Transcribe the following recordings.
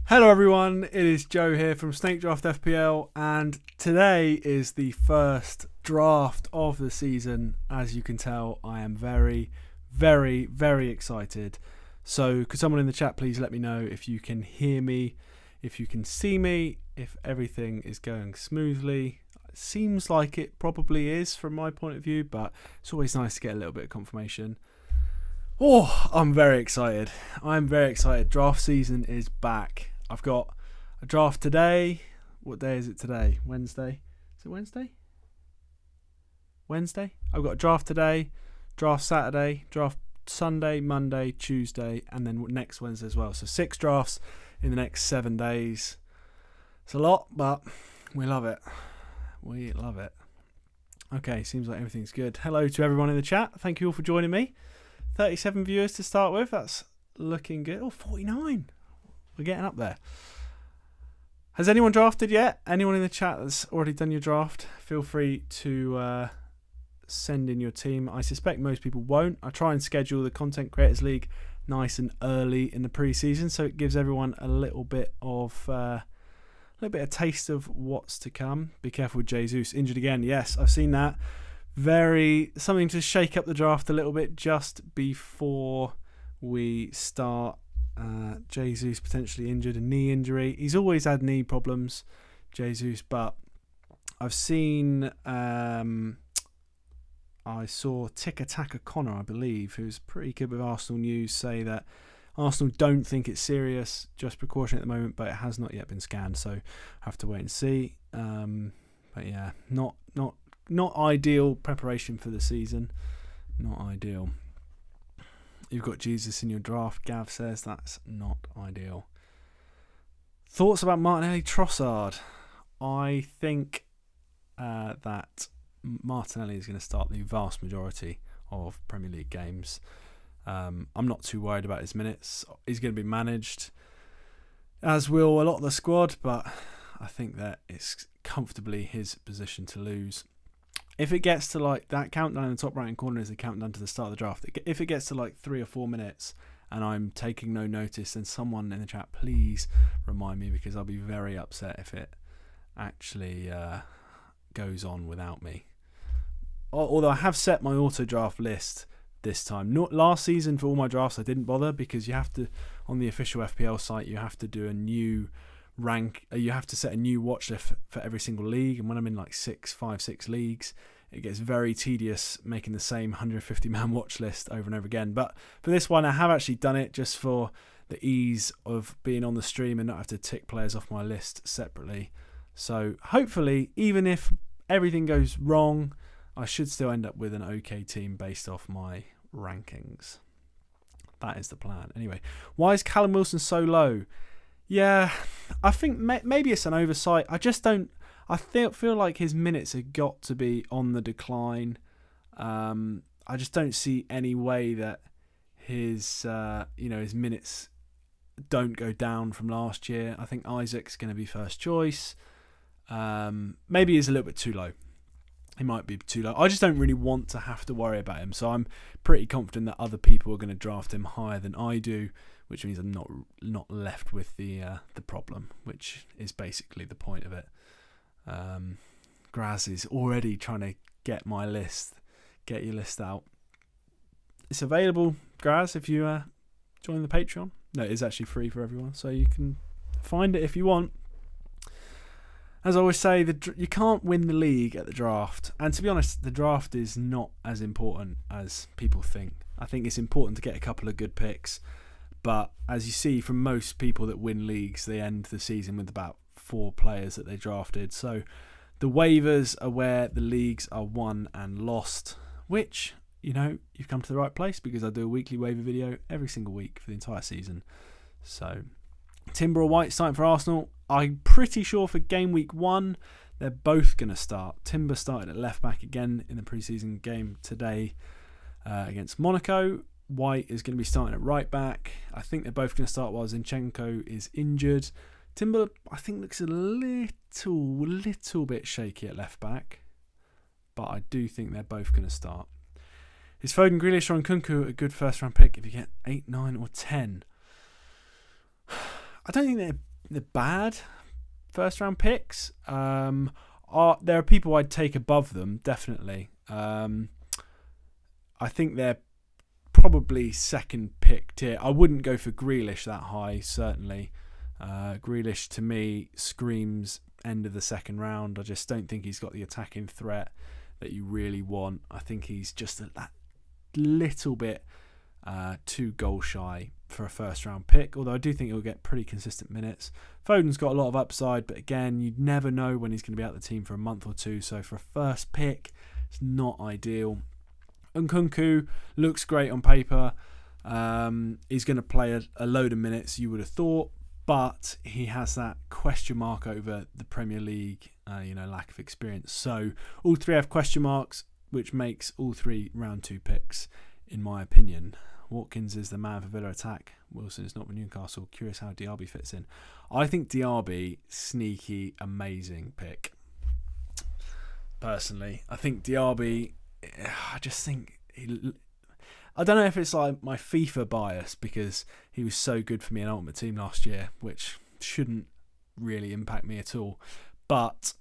Hello everyone, it is Joe here from Snake Draft FPL, and today is the first draft of the season. As you can tell, I am very, very, very excited. So could someone in the chat please let me know if you can hear me, if you can see me, if everything is going smoothly. It seems like it probably is from my point of view, but it's always nice to get a little bit of confirmation. Oh, I'm very excited. I'm very excited. Draft season is back. I've got a draft today. What day is it today? Wednesday? Is it Wednesday? Wednesday? I've got a draft today, draft Saturday, draft Sunday, Monday, Tuesday, and then next Wednesday as well. So 6 drafts in the next 7 days. It's a lot, but we love it. We love it. Okay, seems like everything's good. Hello to everyone in the chat. Thank you all for joining me. 37 viewers to start with. That's looking good. Oh, 49. We're getting up there. Has anyone drafted yet? Anyone in the chat that's already done your draft? Feel free to send in your team. I suspect most people won't. I try and schedule the Content Creators League nice and early in the pre-season, so it gives everyone a little bit of taste of what's to come. Be careful with Jesus injured again. Yes, I've seen that. Something to shake up the draft a little bit just before we start. Jesus potentially injured, a knee injury. He's always had knee problems, Jesus, but I've seen I saw Tika Taka Connor, I believe, who's pretty good with Arsenal news, say that Arsenal don't think it's serious, just precaution at the moment, but it has not yet been scanned, so I have to wait and see. But yeah, not ideal preparation for the season. Not ideal. You've got Jesus in your draft, Gav says. That's not ideal. Thoughts about Martinelli Trossard? I think that Martinelli is going to start the vast majority of Premier League games. I'm not too worried about his minutes. He's going to be managed, as will a lot of the squad, but I think that it's comfortably his position to lose. If it gets to like that countdown in the top right hand corner is the countdown to the start of the draft. If it gets to like 3 or 4 minutes and I'm taking no notice, then someone in the chat please remind me, because I'll be very upset if it actually goes on without me. Although I have set my auto draft list this time. Not last season for all my drafts I didn't bother, because you have to, on the official FPL site, you have to do a new rank. You have to set a new watch list for every single league, and when I'm in like 6 leagues, it gets very tedious making the same 150 man watch list over and over again. But for this one I have actually done it just for the ease of being on the stream and not have to tick players off my list separately. So hopefully, even if everything goes wrong, I should still end up with an okay team based off my rankings. That is the plan. Anyway, why is Callum Wilson so low? Yeah, I think maybe it's an oversight. I feel like his minutes have got to be on the decline. I just don't see any way that his minutes don't go down from last year. I think Isaac's going to be first choice. Maybe he's a little bit too low. He might be too low. I just don't really want to have to worry about him. So I'm pretty confident that other people are going to draft him higher than I do, which means I'm not left with the problem, which is basically the point of it. Graz is already trying to get your list out. It's available, Graz, if you join the Patreon. No, it is actually free for everyone, so you can find it if you want. As I always say, you can't win the league at the draft. And to be honest, the draft is not as important as people think. I think it's important to get a couple of good picks. But as you see from most people that win leagues, they end the season with about 4 players that they drafted. So the waivers are where the leagues are won and lost, which, you've come to the right place, because I do a weekly waiver video every single week for the entire season. So Timber or White starting for Arsenal. I'm pretty sure for game week 1, they're both going to start. Timber started at left back again in the preseason game today against Monaco. White is going to be starting at right back. I think they're both going to start while Zinchenko is injured. Timber, I think, looks a little bit shaky at left back, but I do think they're both going to start. Is Foden, Grealish or Nkunku a good first round pick if you get 8, 9 or 10? I don't think they're the bad first round picks. There are people I'd take above them, definitely. I think they're probably second pick tier. I wouldn't go for Grealish that high, certainly. Grealish to me screams end of the second round. I just don't think he's got the attacking threat that you really want. I think he's just that little bit too goal shy for a first round pick, although I do think he'll get pretty consistent minutes. Foden's got a lot of upside, but again, you never know when he's going to be out of the team for a month or two, so for a first pick, it's not ideal. Nkunku looks great on paper. He's going to play a load of minutes, you would have thought, but he has that question mark over the Premier League, lack of experience. So all three have question marks, which makes all three round 2 picks, in my opinion. Watkins is the man for Villa attack. Wilson is not for Newcastle. Curious how Diaby fits in. I think Diaby, sneaky, amazing pick. Personally, I think Diaby, I just think I don't know if it's like my FIFA bias because he was so good for me in Ultimate Team last year, which shouldn't really impact me at all. But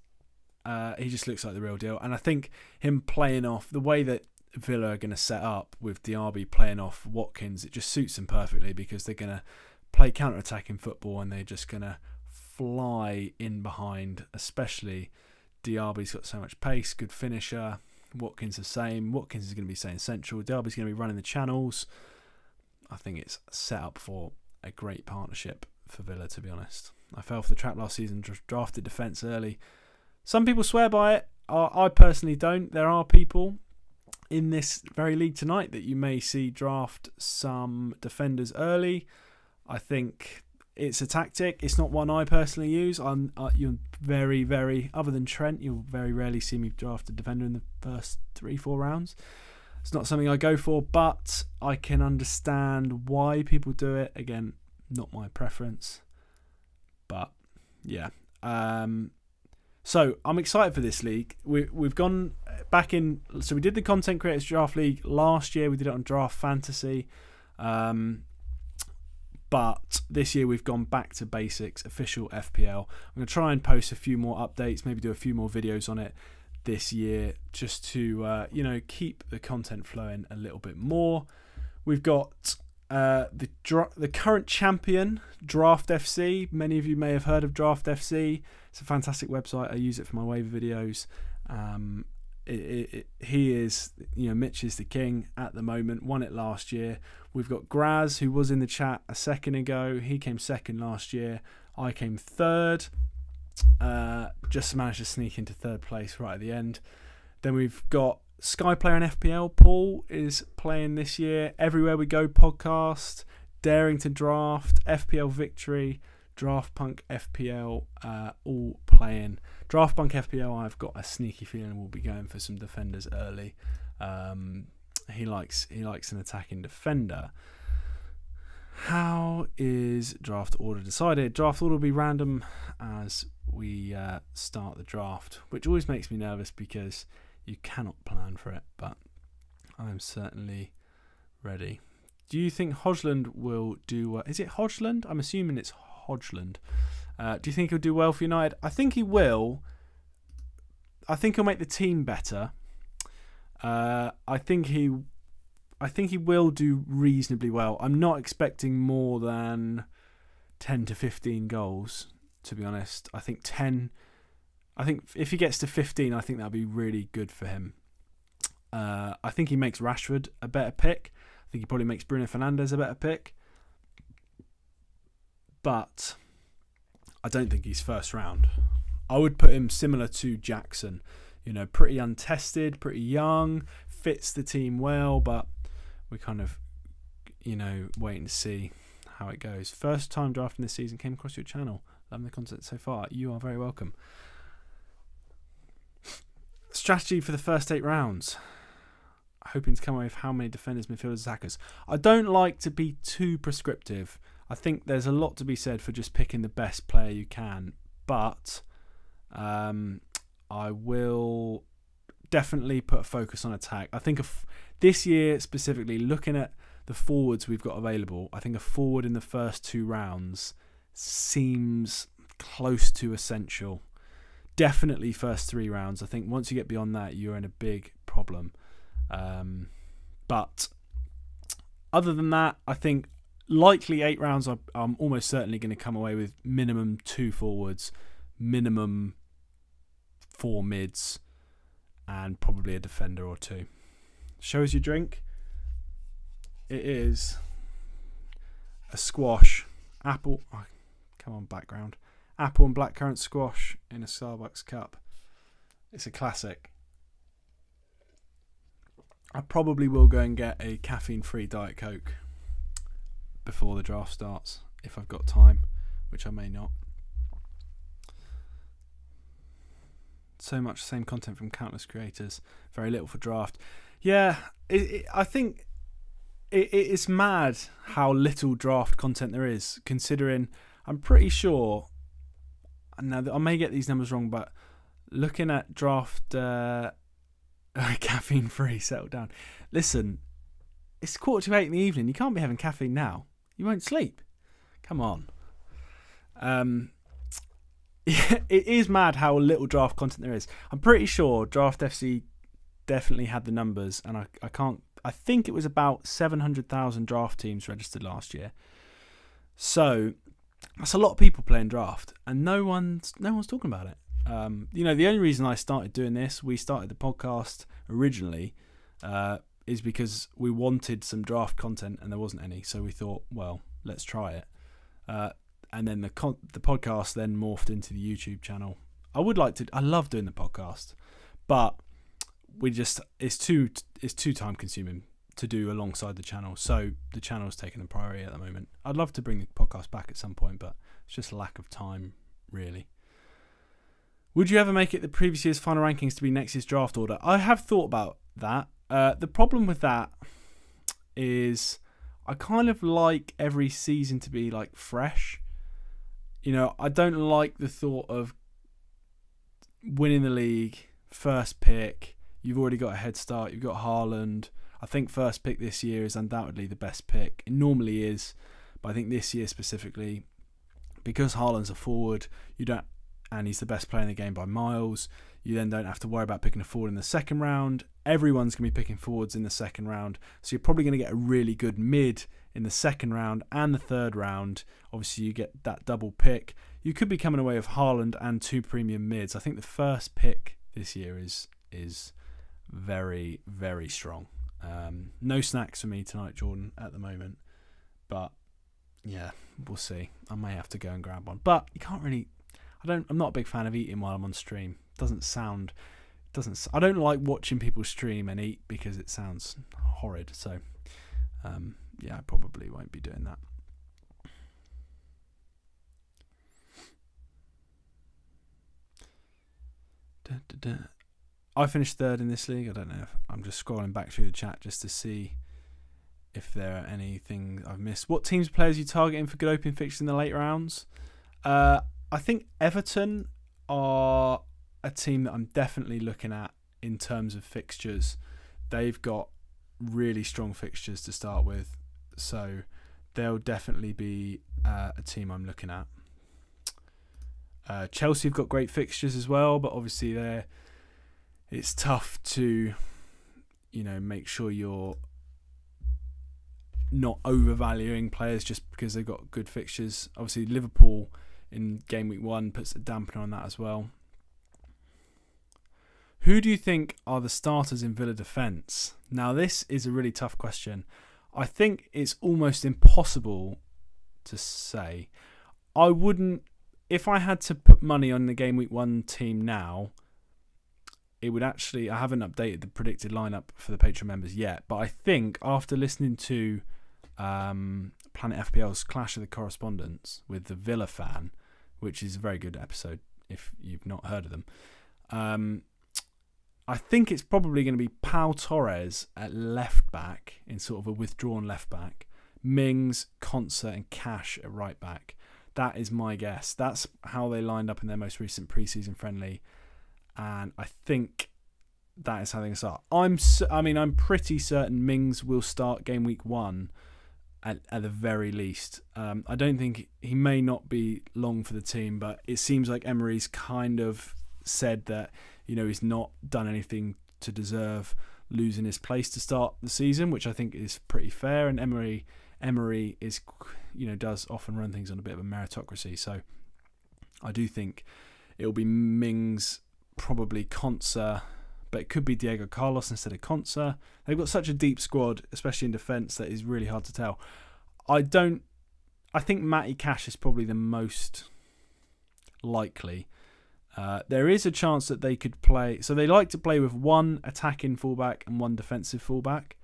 he just looks like the real deal. And I think him playing off the way that Villa are going to set up with Diaby playing off Watkins, it just suits them perfectly because they're going to play counter-attacking football and they're just going to fly in behind, especially Diaby's got so much pace, good finisher. Watkins the same. Watkins is going to be staying central. Diaby's going to be running the channels. I think it's set up for a great partnership for Villa, to be honest. I fell for the trap last season, drafted defence early. Some people swear by it. I personally don't. There are people in this very league tonight that you may see draft some defenders early. I think it's a tactic. It's not one I personally use. You're very, very, other than Trent, you'll very rarely see me draft a defender in the first 3-4 rounds. It's not something I go for, but I can understand why people do it. Again, not my preference. But yeah. So I'm excited for this league. We've gone back in. So we did the Content Creators Draft League last year. We did it on Draft Fantasy. But this year we've gone back to basics, official FPL. I'm going to try and post a few more updates, maybe do a few more videos on it this year, just to keep the content flowing a little bit more. We've got the current champion, Draft FC. Many of you may have heard of Draft FC. It's a fantastic website. I use it for my waiver videos. He is, Mitch is the king at the moment. Won it last year. We've got Graz, who was in the chat a second ago. He came second last year. I came third. Just managed to sneak into third place right at the end. Then we've got Sky Player and FPL. Paul is playing this year. Everywhere We Go podcast, Daring to Draft, FPL Victory, Draft Punk FPL, all playing. Draft Punk FPL, I've got a sneaky feeling we'll be going for some defenders early. He likes an attacking defender. How is draft order decided? Draft order will be random as we start the draft, which always makes me nervous because you cannot plan for it, but I'm certainly ready. Do you think Hodgland will do... is it Hodgland? I'm assuming it's Hodgland. Do you think he'll do well for United? I think he will. I think he'll make the team better. I think he will do reasonably well. I'm not expecting more than 10 to 15 goals, to be honest. I think if he gets to 15, I think that'll be really good for him. I think he makes Rashford a better pick. I think he probably makes Bruno Fernandes a better pick. But I don't think he's first round. I would put him similar to Jackson. Pretty untested, pretty young, fits the team well, but we kind of, wait to see how it goes. First time drafting this season, came across your channel. Loving the content so far. You are very welcome. Strategy for the first 8 rounds. Hoping to come away with how many defenders, midfielders, attackers. I don't like to be too prescriptive. I think there's a lot to be said for just picking the best player you can, but I will definitely put a focus on attack. I think this year specifically, looking at the forwards we've got available, I think a forward in the first 2 rounds seems close to essential. Definitely first 3 rounds. I think once you get beyond that, you're in a big problem. But other than that, I think likely 8 rounds, I'm almost certainly going to come away with minimum 2 forwards, minimum 4 mids, and probably a defender or 2. Shows your drink. It is a squash, apple. Oh, come on, background. Apple and blackcurrant squash in a Starbucks cup. It's a classic. I probably will go and get a caffeine-free Diet Coke before the draft starts, if I've got time, which I may not. So much same content from countless creators, very little for draft. Yeah, I think it's mad how little draft content there is, considering I'm pretty sure, now I may get these numbers wrong, but looking at draft caffeine free, settle down. Listen, it's 7:45 in the evening. You can't be having caffeine now. You won't sleep. Come on. It is mad how little draft content there is. I'm pretty sure Draft FC definitely had the numbers, and I think it was about 700,000 draft teams registered last year. So that's a lot of people playing draft, and no one's talking about it. The only reason I started doing this, we started the podcast originally, is because we wanted some draft content and there wasn't any. So we thought, well, let's try it. And then the podcast then morphed into the YouTube channel. I love doing the podcast, but it's too time consuming to do alongside the channel. So the channel's taking the priority at the moment. I'd love to bring the podcast back at some point, but it's just a lack of time, really. Would you ever make it the previous year's final rankings to be next year's draft order? I have thought about that. The problem with that is I kind of like every season to be like fresh. I don't like the thought of winning the league, first pick. You've already got a head start. You've got Haaland. I think first pick this year is undoubtedly the best pick. It normally is, but I think this year specifically, because Haaland's a forward, and he's the best player in the game by miles, you then don't have to worry about picking a forward in the second round. Everyone's going to be picking forwards in the second round, so you're probably going to get a really good mid in the second round and the third round. Obviously, you get that double pick. You could be coming away with Haaland and 2 premium mids. I think the first pick this year is very, very strong. No snacks for me tonight, Jordan, at the moment. But yeah, we'll see. I may have to go and grab one. But you can't really... I'm not a big fan of eating while I'm on stream. I don't like watching people stream and eat because it sounds horrid. So I probably won't be doing that. I finished third in this league. I don't know if I'm just scrolling back through the chat just to see if there are anything I've missed. What teams, players are you targeting for good opening fixtures in the late rounds? I think Everton are a team that I'm definitely looking at in terms of fixtures. They've got really strong fixtures to start with, so they'll definitely be a team I'm looking at. Chelsea have got great fixtures as well, but obviously it's tough to make sure you're not overvaluing players just because they've got good fixtures. Obviously Liverpool in game week 1 puts a dampener on that as well. Who do you think are the starters in Villa defence? Now this is a really tough question. I think it's almost impossible to say. I wouldn't, if I had to put money on the game week 1 team now, it would actually, I haven't updated the predicted lineup for the Patreon members yet, but I think after listening to Planet FPL's Clash of the Correspondents with the Villa fan, which is a very good episode if you've not heard of them, I think it's probably going to be Pau Torres at left back, in sort of a withdrawn left back, Mings, Concert and Cash at right back. That is my guess. That's how they lined up in their most recent pre-season friendly, and I think that is how they start. I'm pretty certain Mings will start game week 1 at the very least. I don't think he may not be long for the team, but it seems like Emery's kind of said that, he's not done anything to deserve losing his place to start the season, which I think is pretty fair. And Emery is, does often run things on a bit of a meritocracy. So I do think it'll be Mings, probably Konsa, but it could be Diego Carlos instead of Konsa. They've got such a deep squad, especially in defence, that is really hard to tell. I think Matty Cash is probably the most likely. There is a chance that they could play. So they like to play with one attacking fullback and one defensive fullback.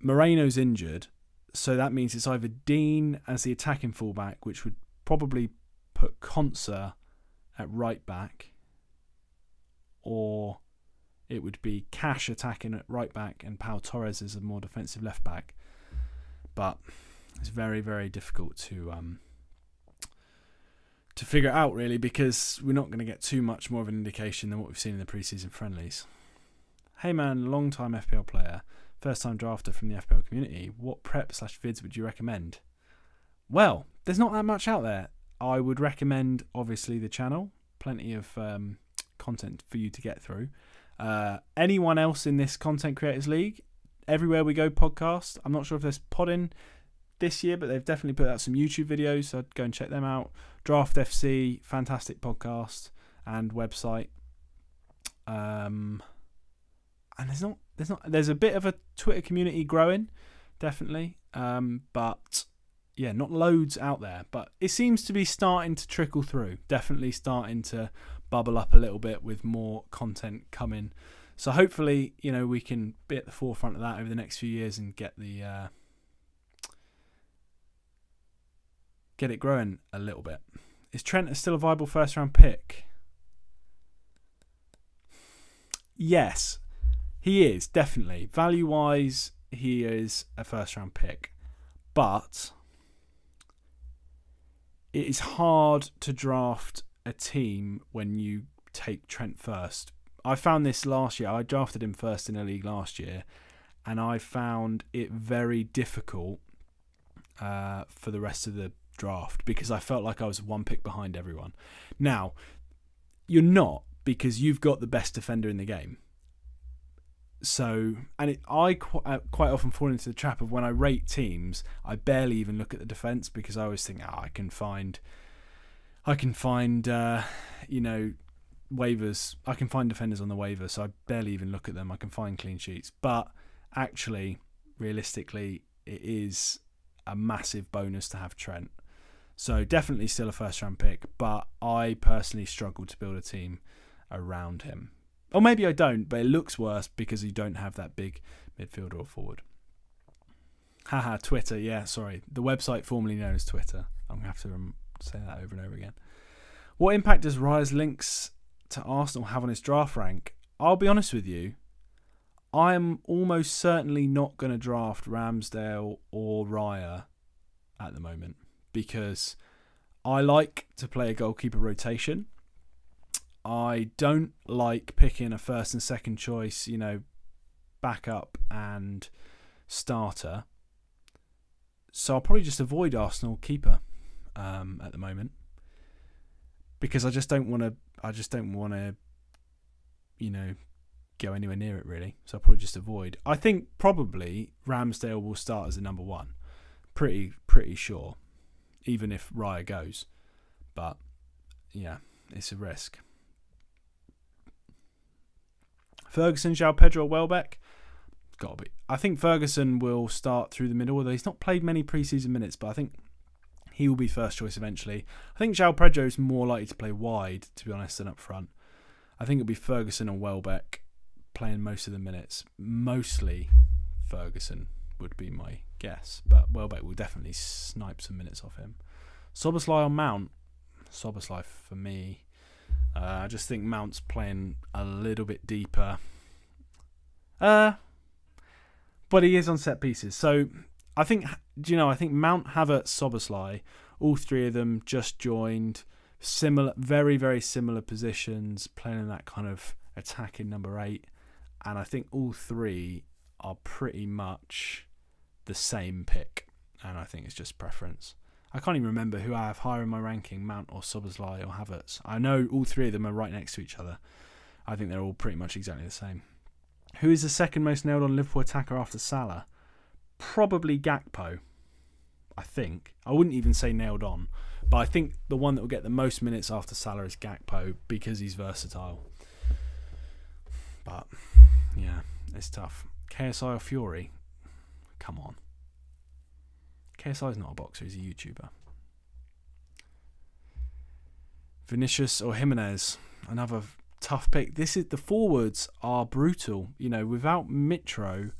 Moreno's injured, so that means it's either Dean as the attacking fullback, which would probably put Konsa at right back, or it would be Cash attacking at right back and Pau Torres as a more defensive left back. But it's very, very difficult to figure it out, really, because we're not going to get too much more of an indication than what we've seen in the pre-season friendlies. Hey man, long-time FPL player, first-time drafter from the FPL community. What prep/vids would you recommend? Well, there's not that much out there. I would recommend, obviously, the channel. Plenty of content for you to get through. Anyone else in this Content Creators League, Everywhere We Go podcast. I'm not sure if there's podding this year, but they've definitely put out some YouTube videos, so I'd go and check them out. Draft FC, fantastic podcast and website. And there's a bit of a Twitter community growing, definitely. But yeah, not loads out there, but it seems to be starting to trickle through. Definitely starting to bubble up a little bit with more content coming. So hopefully, we can be at the forefront of that over the next few years and get it growing a little bit. Is Trent still a viable first round pick? Yes, he is, definitely. Value wise, he is a first round pick. But it is hard to draft a team when you take Trent first. I found this last year. I drafted him first in a league last year, and I found it very difficult for the rest of the draft because I felt like I was one pick behind everyone. Now, you're not, because you've got the best defender in the game. So, I quite often fall into the trap of when I rate teams, I barely even look at the defense because I always think, I can find waivers. I can find defenders on the waiver, so I barely even look at them. I can find clean sheets, but actually, realistically, it is a massive bonus to have Trent. So definitely still a first round pick, but I personally struggle to build a team around him. Or maybe I don't, but it looks worse because you don't have that big midfielder or forward. Haha, Twitter. Yeah, sorry. The website formerly known as Twitter. I'm going to have to say that over and over again. What impact does Raya's links to Arsenal have on his draft rank? I'll be honest with you. I am almost certainly not going to draft Ramsdale or Raya at the moment because I like to play a goalkeeper rotation. I don't like picking a first and second choice, backup and starter. So I'll probably just avoid Arsenal keeper at the moment because I just don't want to, go anywhere near it really. So I'll probably just avoid. I think probably Ramsdale will start as the number one. Pretty sure, even if Raya goes. But yeah, it's a risk. Ferguson, João Pedro, or Welbeck? Got to be. I think Ferguson will start through the middle, although he's not played many pre-season minutes, but I think he will be first choice eventually. I think João Pedro is more likely to play wide, to be honest, than up front. I think it'll be Ferguson and Welbeck playing most of the minutes. Mostly Ferguson would be my guess, but Welbeck will definitely snipe some minutes off him. Szoboszlai on Mount? Szoboszlai for me. I just think Mount's playing a little bit deeper. But he is on set pieces. So I think Mount, Havertz, Szoboszlai, all three of them just joined. Similar, very, very similar positions, playing in that kind of attacking number 8. And I think all three are pretty much the same pick. and I think it's just preference. I can't even remember who I have higher in my ranking, Mount or Szoboszlai or Havertz. I know all three of them are right next to each other. I think they're all pretty much exactly the same. Who is the second most nailed on Liverpool attacker after Salah? Probably Gakpo, I think. I wouldn't even say nailed on, but I think the one that will get the most minutes after Salah is Gakpo because he's versatile. But, yeah, it's tough. KSI or Fury? Come on. KSI is not a boxer, he's a YouTuber. Vinicius or Jimenez? Another tough pick. The forwards are brutal. You know, without Mitro,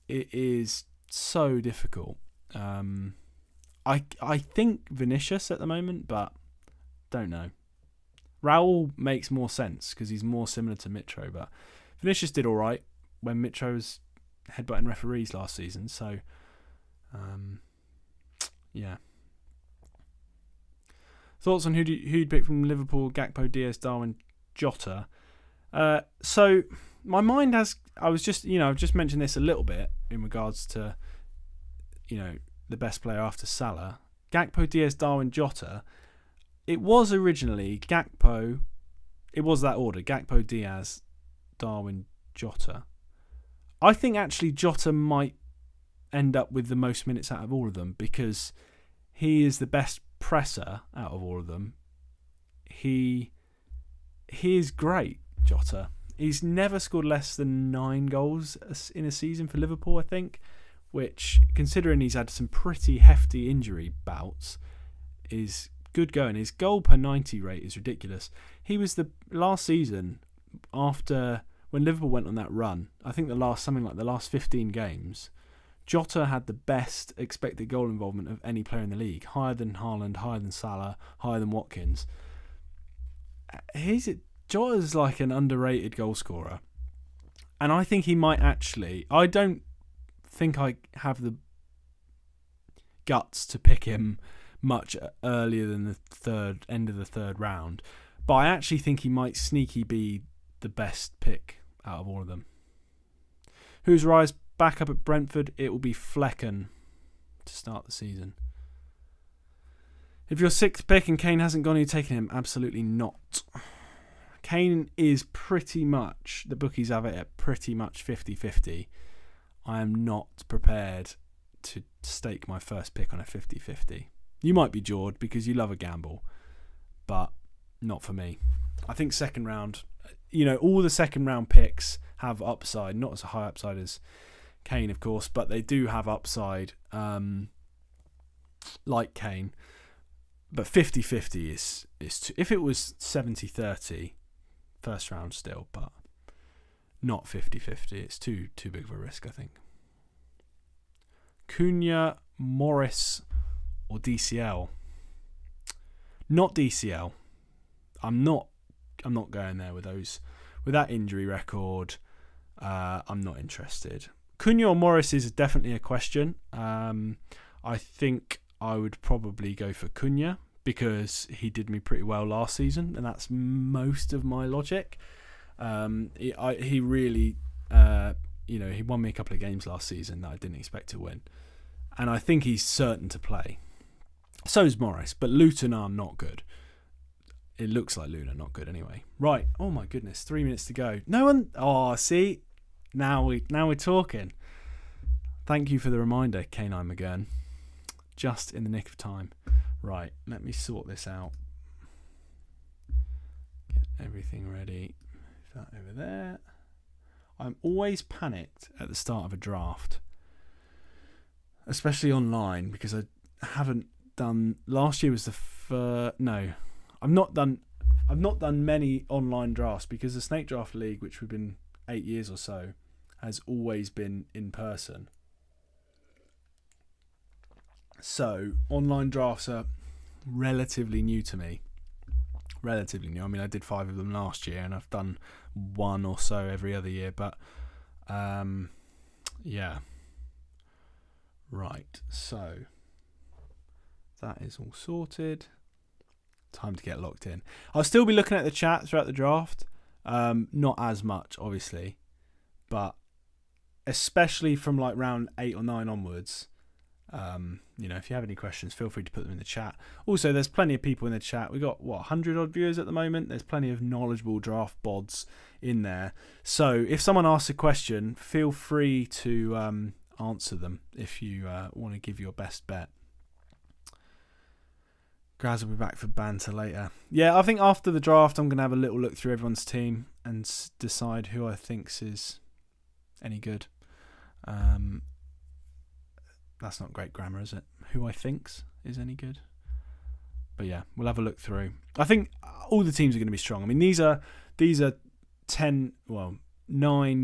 it is so difficult. I think Vinicius at the moment, but don't know. Raul makes more sense because he's more similar to Mitro, but Vinicius did all right when Mitro was headbutting referees last season. So, yeah. Thoughts on who'd pick from Liverpool? Gakpo, Diaz, Darwin, Jota. So my mind has. I've just mentioned this a little bit in regards to, the best player after Salah. Gakpo, Diaz, Darwin, Jota. It was originally Gakpo. It was that order: Gakpo, Diaz, Darwin, Jota. I think actually Jota might end up with the most minutes out of all of them because he is the best presser out of all of them. He is great, Jota. He's never scored less than 9 goals in a season for Liverpool, I think, which, considering he's had some pretty hefty injury bouts, is good going. His goal per 90 rate is ridiculous. He was the last season after when Liverpool went on that run, I think the last 15 games, Jota had the best expected goal involvement of any player in the league, higher than Haaland, higher than Salah, higher than Watkins. Jota's like an underrated goal scorer, and I think he might actually. I don't think I have the guts to pick him much earlier than the end of the third round, but I actually think he might sneaky be the best pick out of all of them. Who's Rise back up at Brentford? It will be Flecken to start the season. If you're 6th pick and Kane hasn't gone, are you taking him? Absolutely not. Kane is pretty much, the bookies have it at pretty much 50-50. I am not prepared to stake my first pick on a 50-50. You might be Jord because you love a gamble, but not for me. I think second round, all the second round picks have upside, not as a high upside as Kane, of course, but they do have upside, like Kane. But 50-50 is if it was 70-30, first round still, but not 50-50. It's too big of a risk, I think. Cunha, Morris, or DCL? Not DCL. I'm not going there with those. With that injury record, I'm not interested. Cunha or Morris is definitely a question. I think I would probably go for Cunha because he did me pretty well last season, and that's most of my logic. He really, he won me a couple of games last season that I didn't expect to win, and I think he's certain to play. So is Morris, but Luton are not good. It looks like Luton are not good anyway. Right. Oh my goodness, 3 minutes to go. No one. Oh, see, now we're talking. Thank you for the reminder, Canine McGurn. Just in the nick of time. Right, let me sort this out. Get everything ready. Move that over there. I'm always panicked at the start of a draft, especially online, because I haven't done. Last year was the first. No, I've not done many online drafts because the Snake Draft League, which we've been 8 years or so, has always been in person. So online drafts are relatively new to me. Relatively new. I mean, I did 5 of them last year, and I've done 1 or so every other year. But yeah. Right. So that is all sorted. Time to get locked in. I'll still be looking at the chat throughout the draft. Not as much, obviously, but especially from like round 8 or 9 onwards. If you have any questions, feel free to put them in the chat. Also, there's plenty of people in the chat. We've got 100 odd viewers at the moment. There's plenty of knowledgeable draft bods in there. So if someone asks a question, feel free to answer them if you want to give your best bet. Graz will be back for banter later. Yeah, I think after the draft, I'm going to have a little look through everyone's team and decide who I think is any good. That's not great grammar, is it? Who I think's is any good. But yeah, we'll have a look through. I think all the teams are going to be strong. I mean, these are 9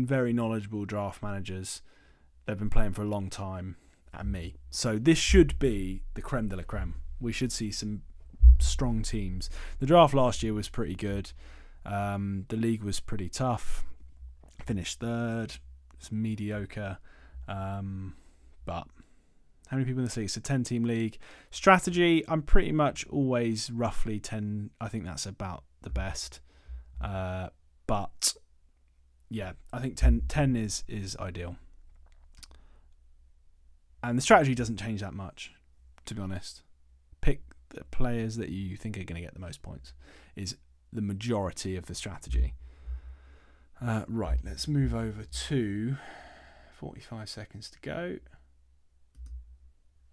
very knowledgeable draft managers. They've been playing for a long time, and me. So this should be the creme de la creme. We should see some strong teams. The draft last year was pretty good. The league was pretty tough. Finished third. It's mediocre. But how many people in this league? It's a 10-team league. Strategy, I'm pretty much always roughly 10. I think that's about the best. But yeah, I think 10 is ideal. And the strategy doesn't change that much, to be honest. Pick the players that you think are going to get the most points is the majority of the strategy. Right, let's move over to 45 seconds to go.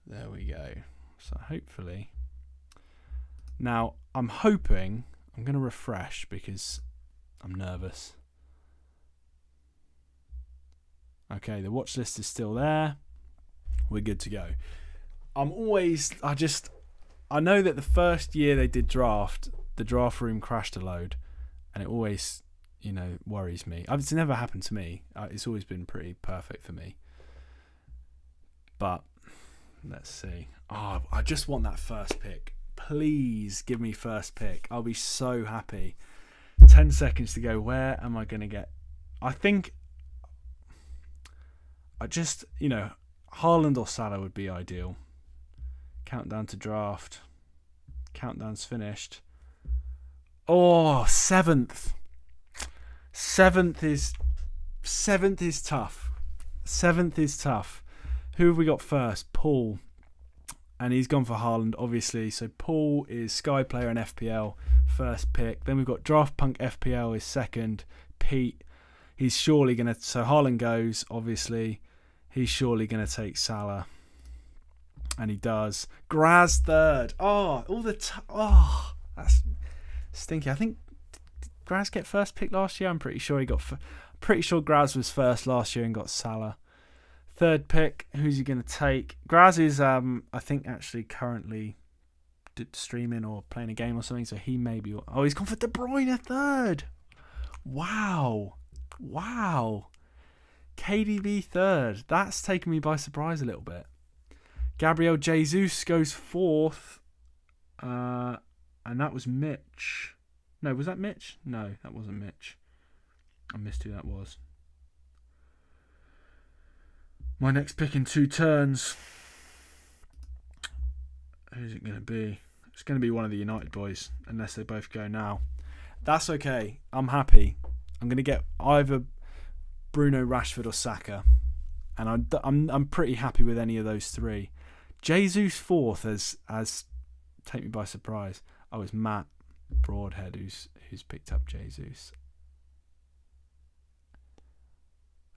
There we go. So hopefully... Now, I'm hoping... I'm going to refresh because I'm nervous. Okay, the watch list is still there. We're good to go. I know that the first year they did draft, the draft room crashed a load, and it always, worries me. It's never happened to me. It's always been pretty perfect for me. But let's see. Oh, I just want that first pick. Please give me first pick. I'll be so happy. 10 seconds to go. Where am I going to get? I think Haaland or Salah would be ideal. Countdown to draft. Countdown's finished. Oh, 7th. 7th is tough. 7th is tough. Who have we got first? Paul. And he's gone for Haaland, obviously. So Paul is Sky Player and FPL, first pick. Then we've got Draft Punk FPL is second. Pete, he's surely going to... So Haaland goes, obviously. He's surely going to take Salah. And he does. Graz third. That's stinky. I think did Graz get first pick last year? I'm pretty sure pretty sure Graz was first last year and got Salah. Third pick. Who's he going to take? Graz is I think actually currently streaming or playing a game or something. So he may be. Oh, he's gone for De Bruyne third. Wow. KDB third. That's taken me by surprise a little bit. Gabriel Jesus goes fourth. And that was Mitch. No, was that Mitch? No, that wasn't Mitch. I missed who that was. My next pick in 2 turns. Who's it going to be? It's going to be one of the United boys, unless they both go now. That's okay. I'm happy. I'm going to get either Bruno, Rashford or Saka. And I'm pretty happy with any of those 3. Jesus fourth as take me by surprise. Oh, it's Matt Broadhead who's picked up Jesus.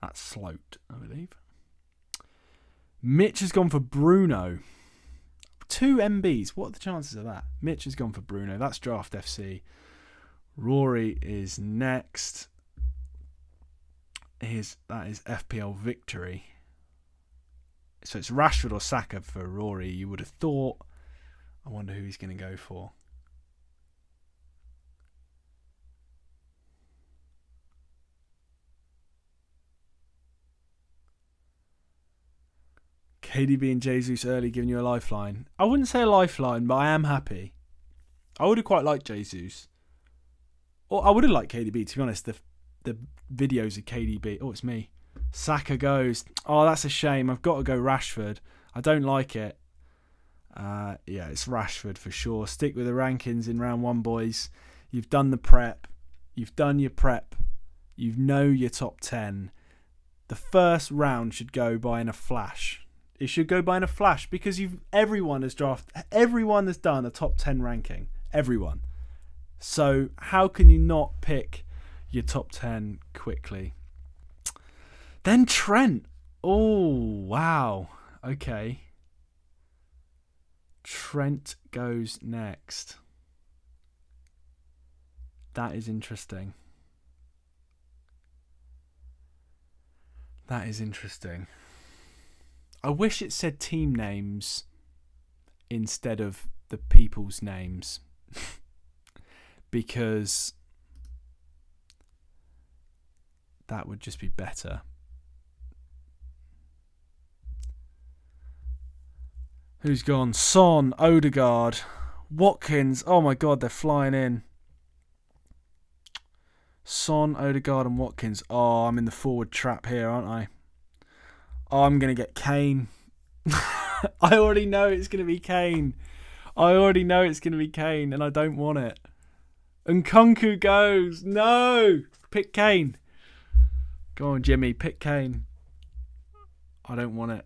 That's Sloat, I believe. Mitch has gone for Bruno. 2 MBs. What are the chances of that? Mitch has gone for Bruno. That's Draft FC. Rory is next. That is FPL Victory. So it's Rashford or Saka for Rory, you would have thought. I wonder who he's going to go for. KDB and Jesus early giving you a lifeline. I wouldn't say a lifeline, but I am happy. I would have quite liked Jesus. Or I would have liked KDB, to be honest. The videos of KDB. Oh, it's me. Saka goes. Oh, that's a shame. I've got to go Rashford. I don't like it. Yeah, it's Rashford for sure. Stick with the rankings in round 1, boys. You've done the prep. You've done your prep. You know your top 10. The first round should go by in a flash. It should go by in a flash because everyone has done a top 10 ranking. Everyone. So how can you not pick your top 10 quickly? Then Trent. Oh, wow. Okay. Trent goes next. That is interesting. That is interesting. I wish it said team names instead of the people's names. Because that would just be better. Who's gone? Son, Odegaard, Watkins. Oh my God, they're flying in. Son, Odegaard and Watkins. Oh, I'm in the forward trap here, aren't I? Oh, I'm going to get Kane. I already know it's going to be Kane. And I don't want it. And Nkunku goes. No! Pick Kane. Go on, Jimmy. Pick Kane. I don't want it.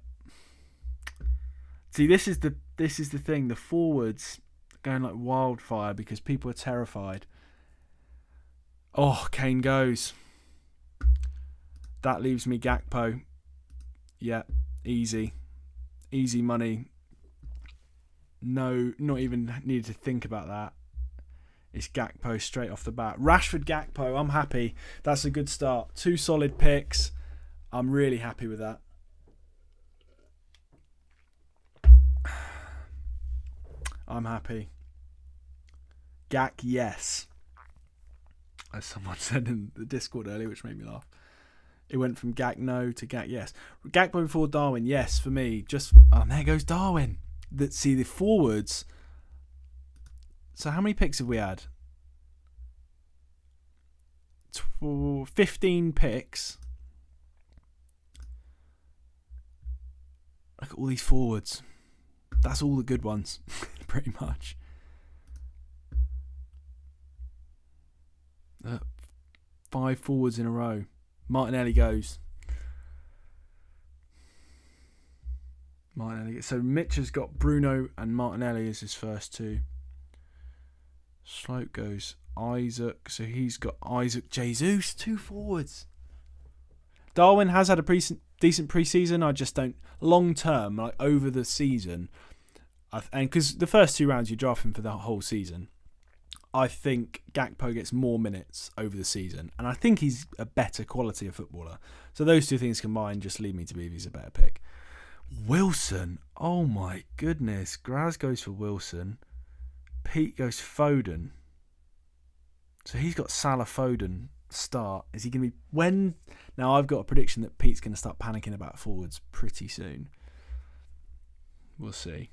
See, this is the thing. The forwards are going like wildfire because people are terrified. Oh, Kane goes. That leaves me Gakpo. Yeah, easy. Easy money. No, not even needed to think about that. It's Gakpo straight off the bat. Rashford, Gakpo, I'm happy. That's a good start. 2 solid picks. I'm really happy with that. I'm happy. Gak, yes. As someone said in the Discord earlier, which made me laugh. It went from Gak no to Gak yes. Gakpo before Darwin, yes, for me. There goes Darwin. See, the forwards. So how many picks have we had? 15 picks. Look at all these forwards. That's all the good ones, pretty much. 5 forwards in a row. Martinelli goes. So Mitch has got Bruno and Martinelli as his first 2. Slope goes Isaac. So he's got Isaac Jesus, 2 forwards. Darwin has had a decent pre-season. I just don't long term, like over the season, and because the first 2 rounds you draft him for the whole season. I think Gakpo gets more minutes over the season, and I think he's a better quality of footballer. So those 2 things combined just lead me to believe he's a better pick. Wilson, oh my goodness. Graz goes for Wilson. Pete goes Foden. So he's got Salah, Foden start. Is he going to be... When... Now I've got a prediction that Pete's going to start panicking about forwards pretty soon. We'll see.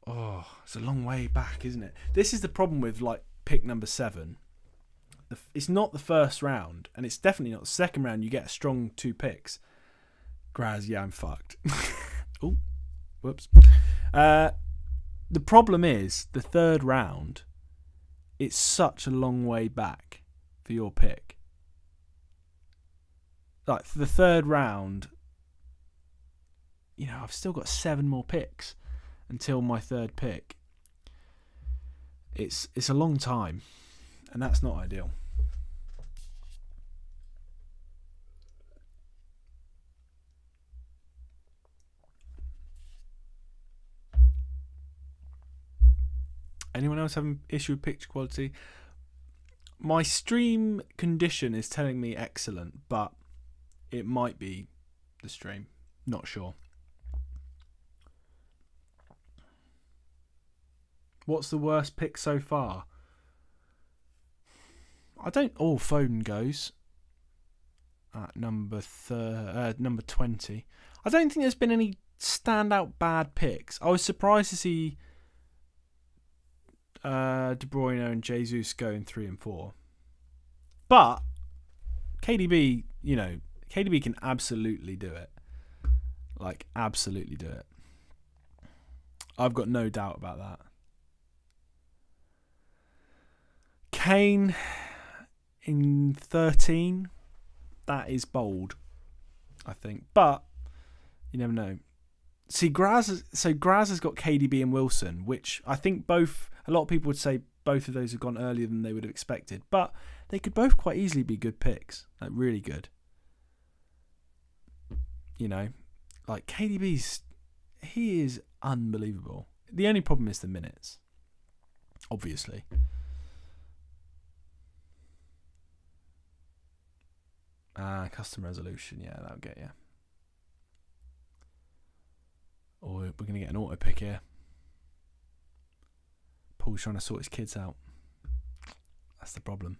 Oh, it's a long way back, isn't it? This is the problem with like pick number 7. It's not the first round, and it's definitely not the second round. You get a strong 2 picks. Graz, yeah, I'm fucked. Oh, whoops. The problem is the third round. It's such a long way back for your pick. Like for the third round, I've still got 7 more picks until my third pick. It's a long time, and that's not ideal. Anyone else having issue with picture quality? My stream condition is telling me excellent, but it might be the stream. Not sure. What's the worst pick so far? Foden goes at number 20. I don't think there's been any standout bad picks. I was surprised to see De Bruyne and Jesus go in 3 and 4. But KDB, KDB can absolutely do it. Like, absolutely do it. I've got no doubt about that. Kane in 13, that is bold. I think. But you never know. See, Graz has got KDB and Wilson, which I think both, a lot of people would say both of those have gone earlier than they would have expected. But they could both quite easily be good picks. Like, really good. You know, like he is unbelievable. The only problem is the minutes, obviously. Custom resolution, yeah, that'll get you. Or we're going to get an auto pick here. Paul's trying to sort his kids out. That's the problem.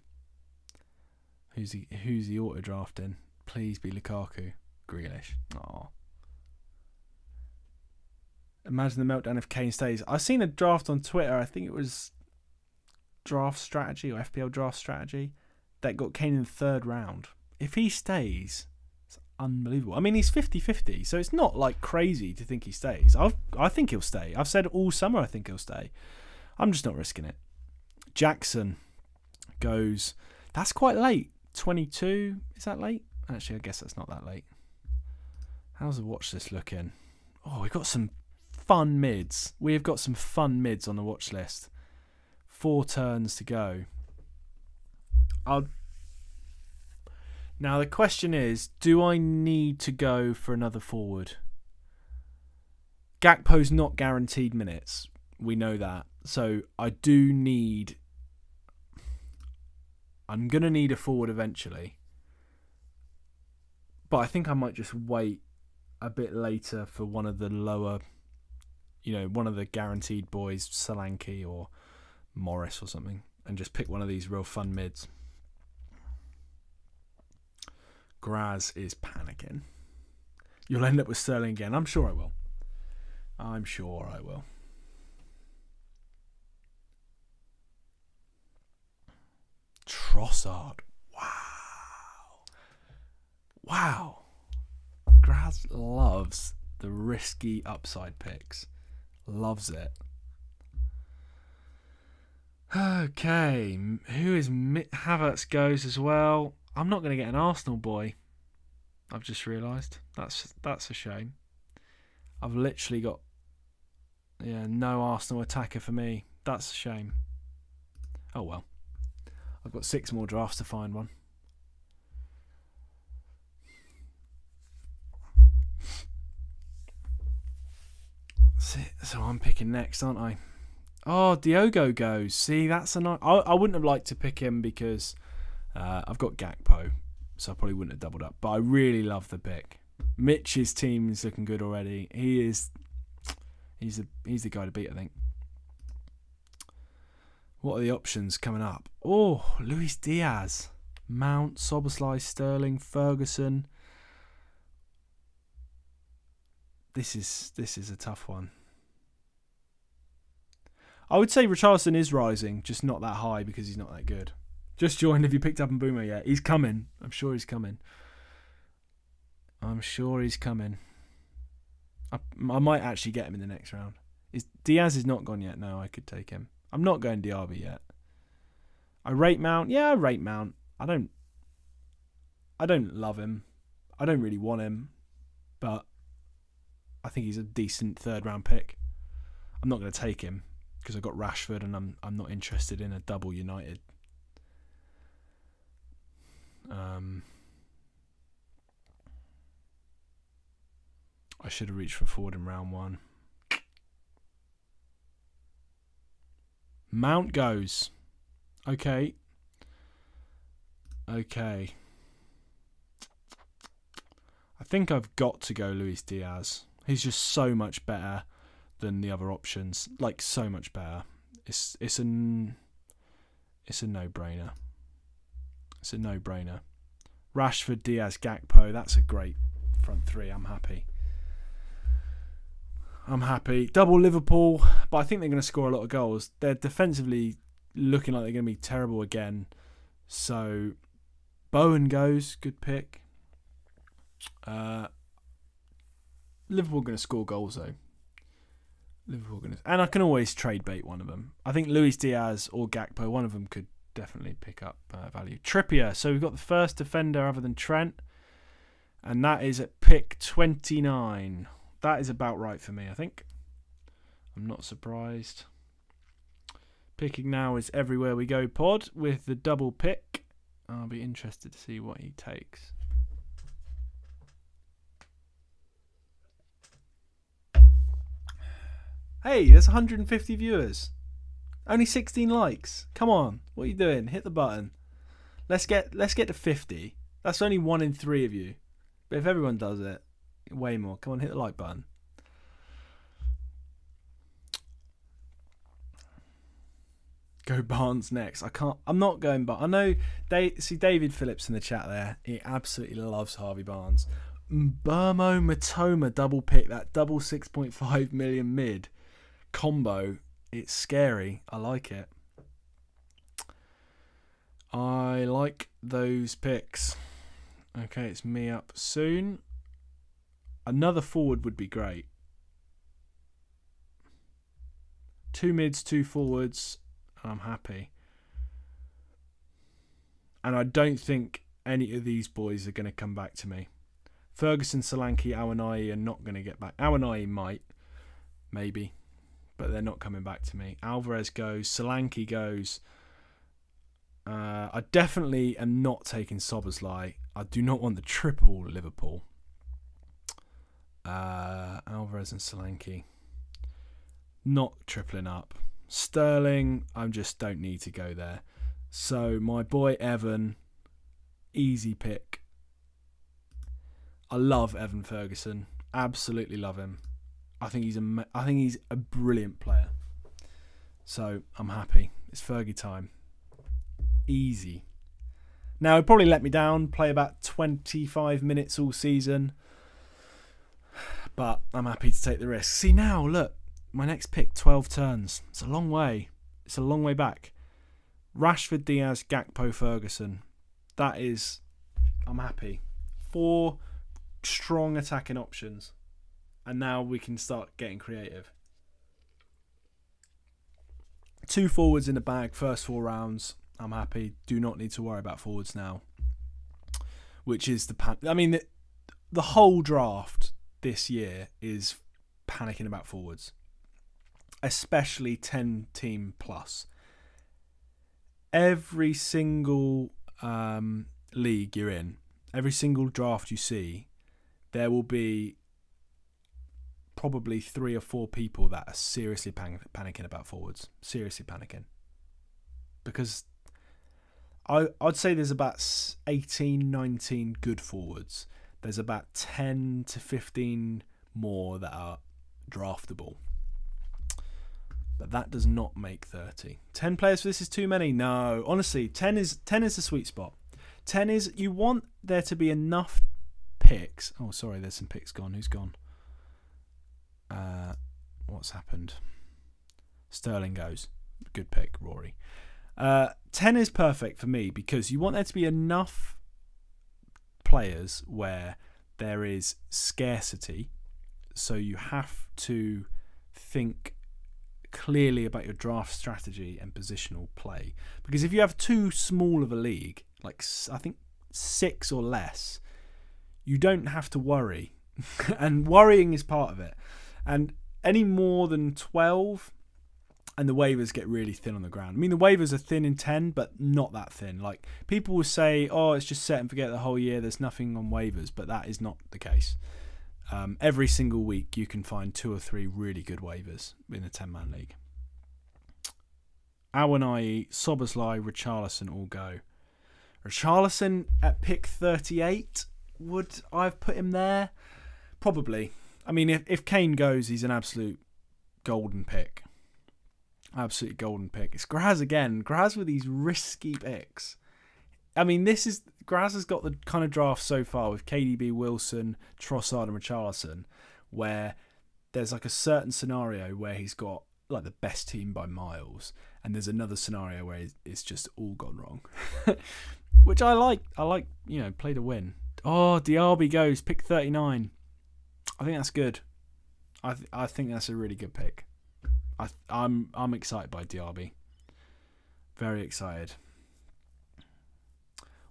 Who's he auto drafting? Please be Lukaku. Grealish. Aww. Imagine the meltdown if Kane stays. I've seen a draft on Twitter. I think it was Draft Strategy or FPL Draft Strategy that got Kane in the 3rd round. If he stays, it's unbelievable. I mean, he's 50-50, so it's not like crazy to think he stays. I think he'll stay. I've said all summer I think he'll stay. I'm just not risking it. Jackson goes. That's quite late. 22. Is that late? Actually, I guess that's not that late. How's the watch list looking? Oh, we've got some fun mids. We have got some fun mids on the watch list. 4 turns to go. Now the question is, do I need to go for another forward? Gakpo's not guaranteed minutes. We know that. So I'm going to need a forward eventually. But I think I might just wait a bit later for one of the lower, one of the guaranteed boys, Solanke or Morris or something, and just pick one of these real fun mids. Graz is panicking. You'll end up with Sterling again. I'm sure I will. Trossard. Wow. Graz loves the risky upside picks. Loves it. Okay. Who is Havertz goes as well. I'm not going to get an Arsenal boy. I've just realised. That's a shame. I've literally got no Arsenal attacker for me. That's a shame. Oh well. I've got 6 more drafts to find one. So I'm picking next, aren't I? Oh, Diogo goes. See, that's a nice. I wouldn't have liked to pick him because I've got Gakpo, so I probably wouldn't have doubled up. But I really love the pick. Mitch's team is looking good already. He's the guy to beat, I think. What are the options coming up? Oh, Luis Diaz, Mount, Szoboszlai, Sterling, Ferguson. This is a tough one. I would say Richarlison is rising, just not that high because he's not that good. Just joined. Have you picked up Mbeumo yet? He's coming. I'm sure he's coming. I might actually get him in the next round. Diaz is not gone yet. No, I could take him. I'm not going Diaby yet. I rate Mount. Yeah, I rate Mount. I don't love him. I don't really want him, but I think he's a decent 3rd round pick. I'm not going to take him because I've got Rashford and I'm not interested in a double United. I should have reached for forward in round 1. Mount goes. Okay. I think I've got to go Luis Diaz. He's just so much better than the other options. Like, so much better. It's a no-brainer. It's a no-brainer. Rashford, Diaz, Gakpo. That's a great front 3. I'm happy. Double Liverpool, but I think they're going to score a lot of goals. They're defensively looking like they're going to be terrible again. So, Bowen goes. Good pick. Liverpool going to score goals though. And I can always trade bait one of them. I think Luis Diaz or Gakpo, one of them could definitely pick up value. Trippier. So we've got the first defender other than Trent. And that is at pick 29. That is about right for me, I think. I'm not surprised. Picking now is Everywhere We Go Pod with the double pick. I'll be interested to see what he takes. Hey, there's 150 viewers. Only 16 likes. Come on, what are you doing? Hit the button. Let's get to 50. That's only 1 in 3 of you. But if everyone does it, way more. Come on, hit the like button. Go Barnes next. I'm not going Barnes. I know see David Phillips in the chat there. He absolutely loves Harvey Barnes. Burmo Matoma double pick, that double 6.5 million mid combo. It's scary. I like it. I like those picks. Okay, it's me up soon. Another forward would be great. 2 mids, 2 forwards. I'm happy. And I don't think any of these boys are going to come back to me. Ferguson, Solanke, Awaniyi are not going to get back. Awaniyi might, maybe, but they're not coming back to me. Alvarez goes. Solanke goes. I definitely am not taking Szoboszlai. I do not want the triple Liverpool. Alvarez and Solanke. Not tripling up. Sterling, I just don't need to go there. So my boy Evan, easy pick. I love Evan Ferguson. Absolutely love him. I think he's a brilliant player. So I'm happy. It's Fergie time. Easy. Now he'll probably let me down. Play about 25 minutes all season. But I'm happy to take the risk. See now, look. My next pick, 12 turns. It's a long way. It's a long way back. Rashford, Diaz, Gakpo, Ferguson. That is... I'm happy. 4 strong attacking options. And now we can start getting creative. 2 forwards in the bag, first 4 rounds. I'm happy. Do not need to worry about forwards now. Which is the whole draft this year is panicking about forwards. Especially 10 team plus. Every single league you're in, every single draft you see, there will be probably 3 or 4 people that are seriously panicking about forwards. Seriously panicking. Because I'd say there's about 18, 19 good forwards. There's about 10 to 15 more that are draftable. But that does not make 30. 10 players for this is too many? No. Honestly, 10 is the sweet spot. 10 is, you want there to be enough picks. Oh, sorry, there's some picks gone. Who's gone? What's happened? Sterling goes. Good pick, Rory. 10 is perfect for me because you want there to be enough players where there is scarcity. So you have to think clearly about your draft strategy and positional play. Because if you have too small of a league, like I think 6 or less, you don't have to worry. And worrying is part of it. And any more than 12, and the waivers get really thin on the ground. I mean, the waivers are thin in 10, but not that thin. Like, people will say, oh, it's just set and forget the whole year. There's nothing on waivers, but that is not the case. Every single week you can find 2 or 3 really good waivers in a 10-man league. Awaniyi, Szoboszlai, Richarlison all go. Richarlison at pick 38, would I have put him there? Probably. I mean, if Kane goes, he's an absolute golden pick. Absolutely golden pick. It's Graz again. Graz with these risky picks. I mean, Graz has got the kind of draft so far with KDB, Wilson, Trossard and Richarlison, where there's like a certain scenario where he's got like the best team by miles, and there's another scenario where it's just all gone wrong. Which I like. I like, play to win. Oh, Diaby goes, pick 39. I think that's good. I think that's a really good pick. I'm excited by Diaby. Very excited.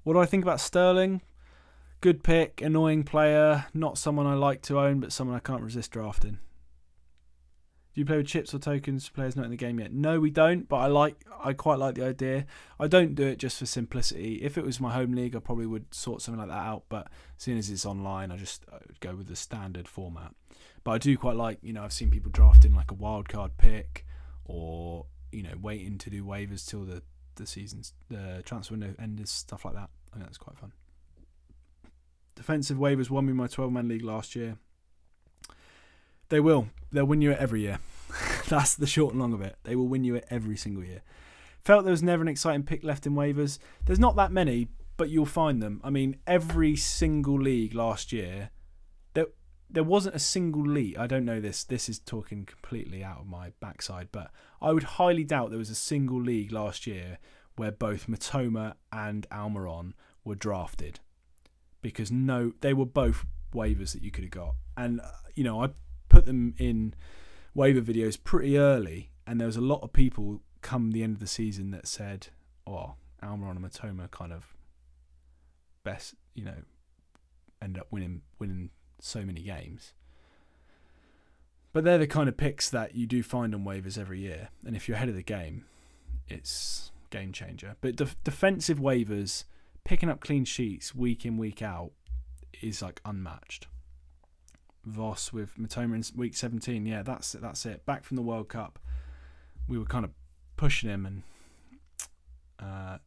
What do I think about Sterling? Good pick, annoying player, not someone I like to own, but someone I can't resist drafting. Do you play with chips or tokens for players not in the game yet? No, we don't, but I quite like the idea. I don't do it just for simplicity. If it was my home league, I probably would sort something like that out, but seeing as it's online, I would go with the standard format. But I do quite like, I've seen people drafting like a wildcard pick or, waiting to do waivers till the transfer window ends, stuff like that. I think that's quite fun. Defensive waivers won me my 12-man league last year. They will. They'll win you it every year. That's the short and long of it. They will win you it every single year. Felt there was never an exciting pick left in waivers. There's not that many, but you'll find them. I mean, every single league last year, there wasn't a single league. I don't know this. This is talking completely out of my backside, but I would highly doubt there was a single league last year where both Matoma and Almiron were drafted. Because they were both waivers that you could have got. And, I put them in waiver videos pretty early, and there was a lot of people come the end of the season that said, Almiron and Matoma kind of best, end up winning so many games. But they're the kind of picks that you do find on waivers every year, and if you're ahead of the game, it's game changer. But defensive waivers, picking up clean sheets week in, week out is like unmatched. Voss with Matoma in week 17. Yeah, that's it. Back from the World Cup, we were kind of pushing him, and a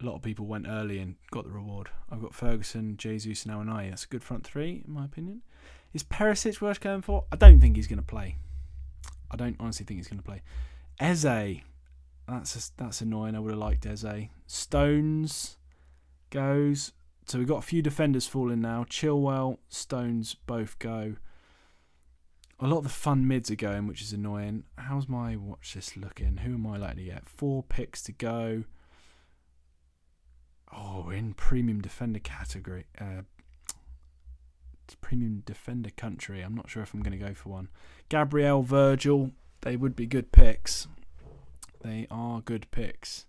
lot of people went early and got the reward. I've got Ferguson, Jesus, and Awanai. That's a good front three, in my opinion. Is Perisic worth going for? I don't think he's going to play. I don't honestly think he's going to play. Eze. That's annoying. I would have liked Eze. Stones goes. So we've got a few defenders falling now. Chilwell, Stones both go. A lot of the fun mids are going, which is annoying. How's my watch list looking? Who am I likely to get? 4 picks to go. We're in premium defender category. Premium defender country. I'm not sure if I'm going to go for one. Gabriel, Virgil. They would be good picks. They are good picks.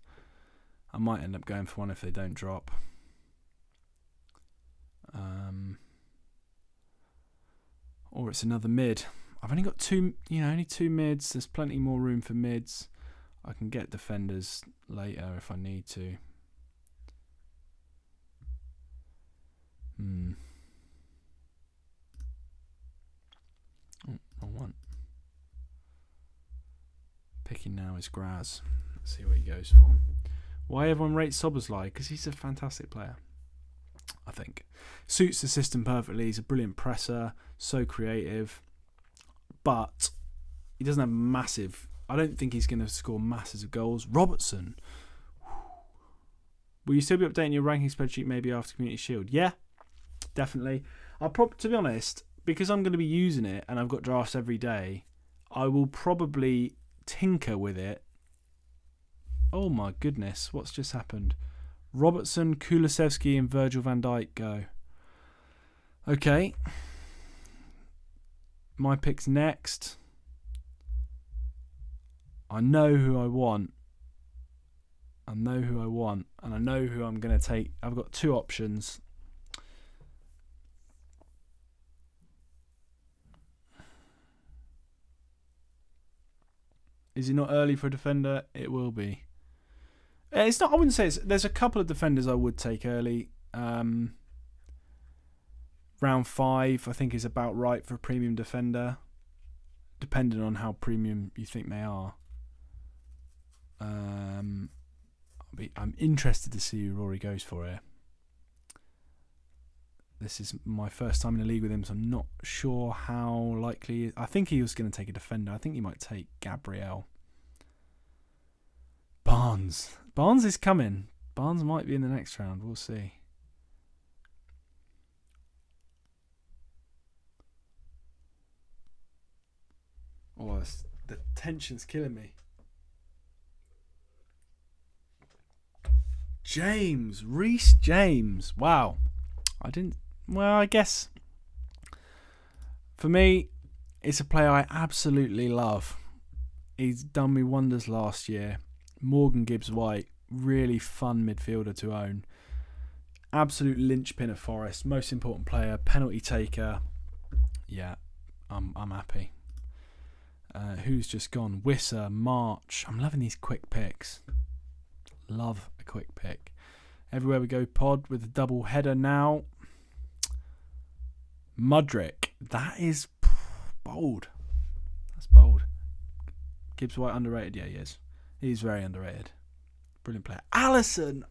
I might end up going for one if they don't drop. Or it's another mid. I've only got only two mids. There's plenty more room for mids. I can get defenders later if I need to. Wrong one. Picking now is Graz. Let's see what he goes for. Why everyone rates Szoboszlai? Because he's a fantastic player, I think. Suits the system perfectly. He's a brilliant presser, so creative, but he doesn't have massive. I don't think he's going to score masses of goals. Robertson. Will you still be updating your ranking spreadsheet maybe after Community Shield? Yeah, definitely. To be honest, because I'm going to be using it and I've got drafts every day, I will probably tinker with it. Oh my goodness, what's just happened? Robertson, Kulusevski and Virgil van Dijk go. Okay. My pick's next. I know who I want. And I know who I'm going to take. I've got 2 options. Is it not early for a defender? It will be. It's not. I wouldn't say it's. There's a couple of defenders I would take early. Round 5, I think, is about right for a premium defender, depending on how premium you think they are. I'm interested to see who Rory goes for here. This is my first time in a league with him, so I'm not sure how likely. I think he was going to take a defender. I think he might take Gabriel. Barnes is coming. Barnes might be in the next round. We'll see. Oh, the tension's killing me. Reece James. Wow. I guess for me, it's a player I absolutely love. He's done me wonders last year. Morgan Gibbs-White, really fun midfielder to own. Absolute linchpin of Forest. Most important player. Penalty taker. Yeah, I'm happy. Who's just gone? Wissa, March. I'm loving these quick picks. Love a quick pick. Everywhere we go pod with a double header now. Mudryk. That is bold. That's bold. Gibbs White underrated? Yeah, he is. He's very underrated. Brilliant player. Alisson.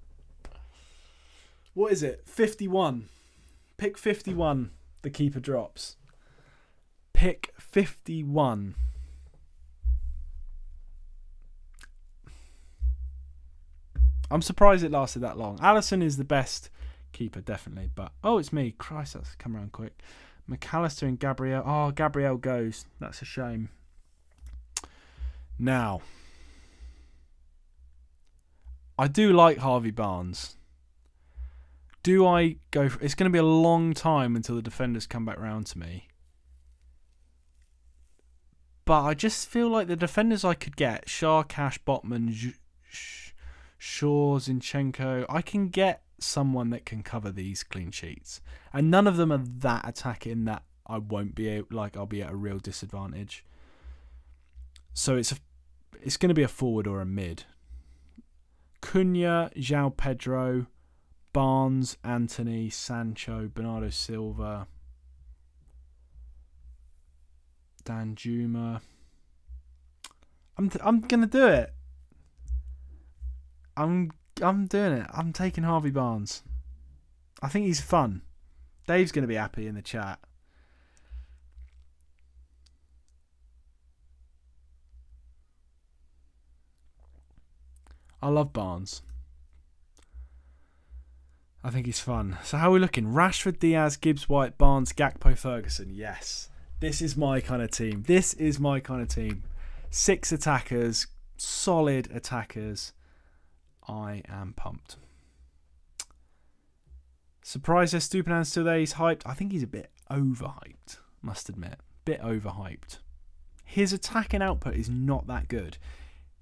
What is it? 51. Pick 51. The keeper drops. Pick 51. I'm surprised it lasted that long. Alisson is the best keeper, definitely. But, oh, it's me. Christ, that's come around quick. McAllister and Gabriel. Oh, Gabriel goes. That's a shame. Now, I do like Harvey Barnes. Do I go for... It's going to be a long time until the defenders come back round to me. But I just feel like the defenders I could get, Shah, Cash, Botman, Shaw, Zinchenko, I can get someone that can cover these clean sheets. And none of them are that attacking that I won't be able, like I'll be at a real disadvantage. So it's going to be a forward or a mid. Cunha, João Pedro, Barnes, Anthony, Sancho, Bernardo Silva, Danjuma. I'm gonna do it. I'm doing it. I'm taking Harvey Barnes. I think he's fun. Dave's gonna be happy in the chat. I love Barnes. I think he's fun. So how are we looking? Rashford, Diaz, Gibbs, White, Barnes, Gakpo, Ferguson. Yes. This is my kind of team. 6 attackers. Solid attackers. I am pumped. Surprised that Stupidan's still there. He's hyped. I think he's a bit overhyped, must admit. Bit overhyped. His attacking output is not that good.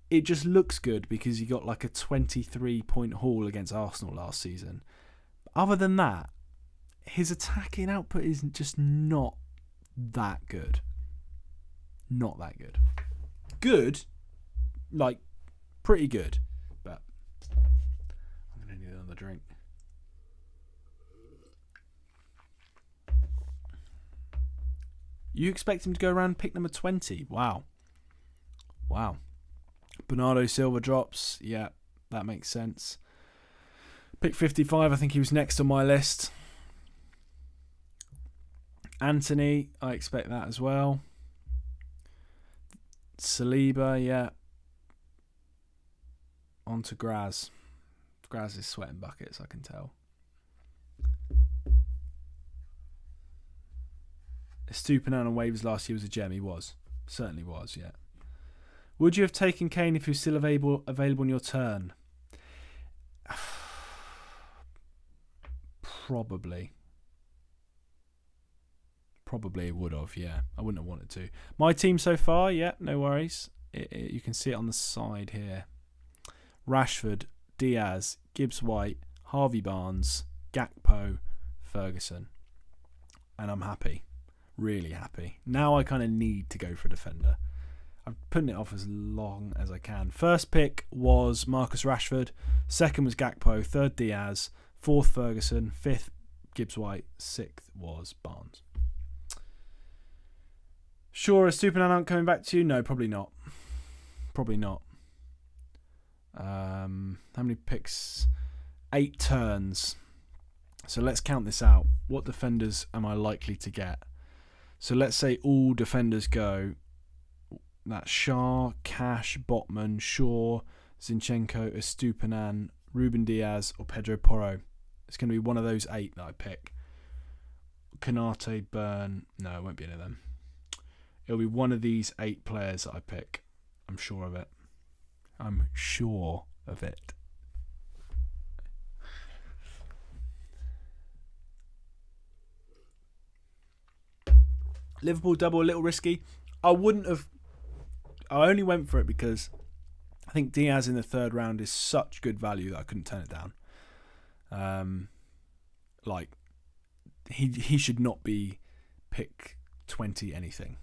It just looks good because he got like a 23-point haul against Arsenal last season. Other than that, his attacking output is just not that good. Not that good. Good, like pretty good, but I'm going to need another drink. You expect him to go around pick number 20? Wow. Bernardo Silva drops. Yeah, that makes sense. Pick 55, I think he was next on my list. Anthony, I expect that as well. Saliba, yeah. On to Graz. Graz is sweating buckets, I can tell. Estupinan on waivers last year was a gem. He was. Certainly was, yeah. Would you have taken Kane if he was still available in your turn? Probably would have, yeah. I wouldn't have wanted to. My team so far, yeah, no worries. You can see it on the side here. Rashford, Diaz, Gibbs White, Harvey Barnes, Gakpo, Ferguson. And I'm happy. Really happy. Now I kind of need to go for a defender. I'm putting it off as long as I can. First pick was Marcus Rashford. Second was Gakpo. Third, Diaz. Fourth, Ferguson. Fifth, Gibbs White. Sixth was Barnes. Sure, is Stupidan aren't coming back to you? No, probably not. How many picks? 8 turns. So let's count this out. What defenders am I likely to get? So let's say all defenders go. That's Shah, Cash, Botman, Shaw, Zinchenko, Estupinan, Ruben Diaz, or Pedro Porro. It's going to be one of those 8 that I pick. Kanate, Burn. No, it won't be any of them. It'll be one of these 8 players that I pick. I'm sure of it. Liverpool double, a little risky. I only went for it because I think Diaz in the 3rd round is such good value that I couldn't turn it down. like he should not be pick 20 anything.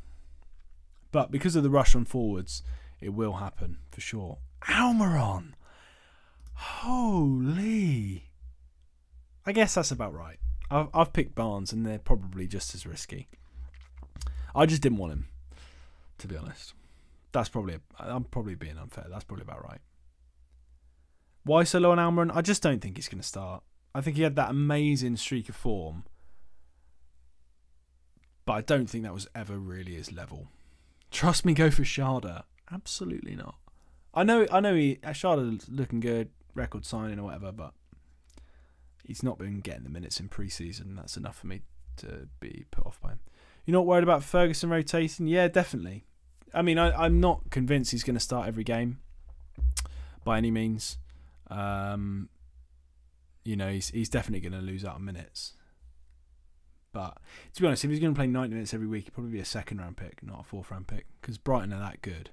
But because of the rush on forwards, it will happen for sure. Almiron! Holy! I guess that's about right. I've picked Barnes and they're probably just as risky. I just didn't want him, to be honest. I'm probably being unfair. That's probably about right. Why so low on Almiron? I just don't think he's going to start. I think he had that amazing streak of form, but I don't think that was ever really his level. Trust me, go for Sharda. Absolutely not. I know Sharda's looking good, record signing or whatever, but he's not been getting the minutes in pre-season. That's enough for me to be put off by him. You're not worried about Ferguson rotating? Yeah, definitely. I mean, I'm not convinced he's going to start every game by any means. He's definitely going to lose out on minutes. But to be honest, if he's going to play 90 minutes every week, he'd probably be a second-round pick, not a fourth-round pick, because Brighton are that good.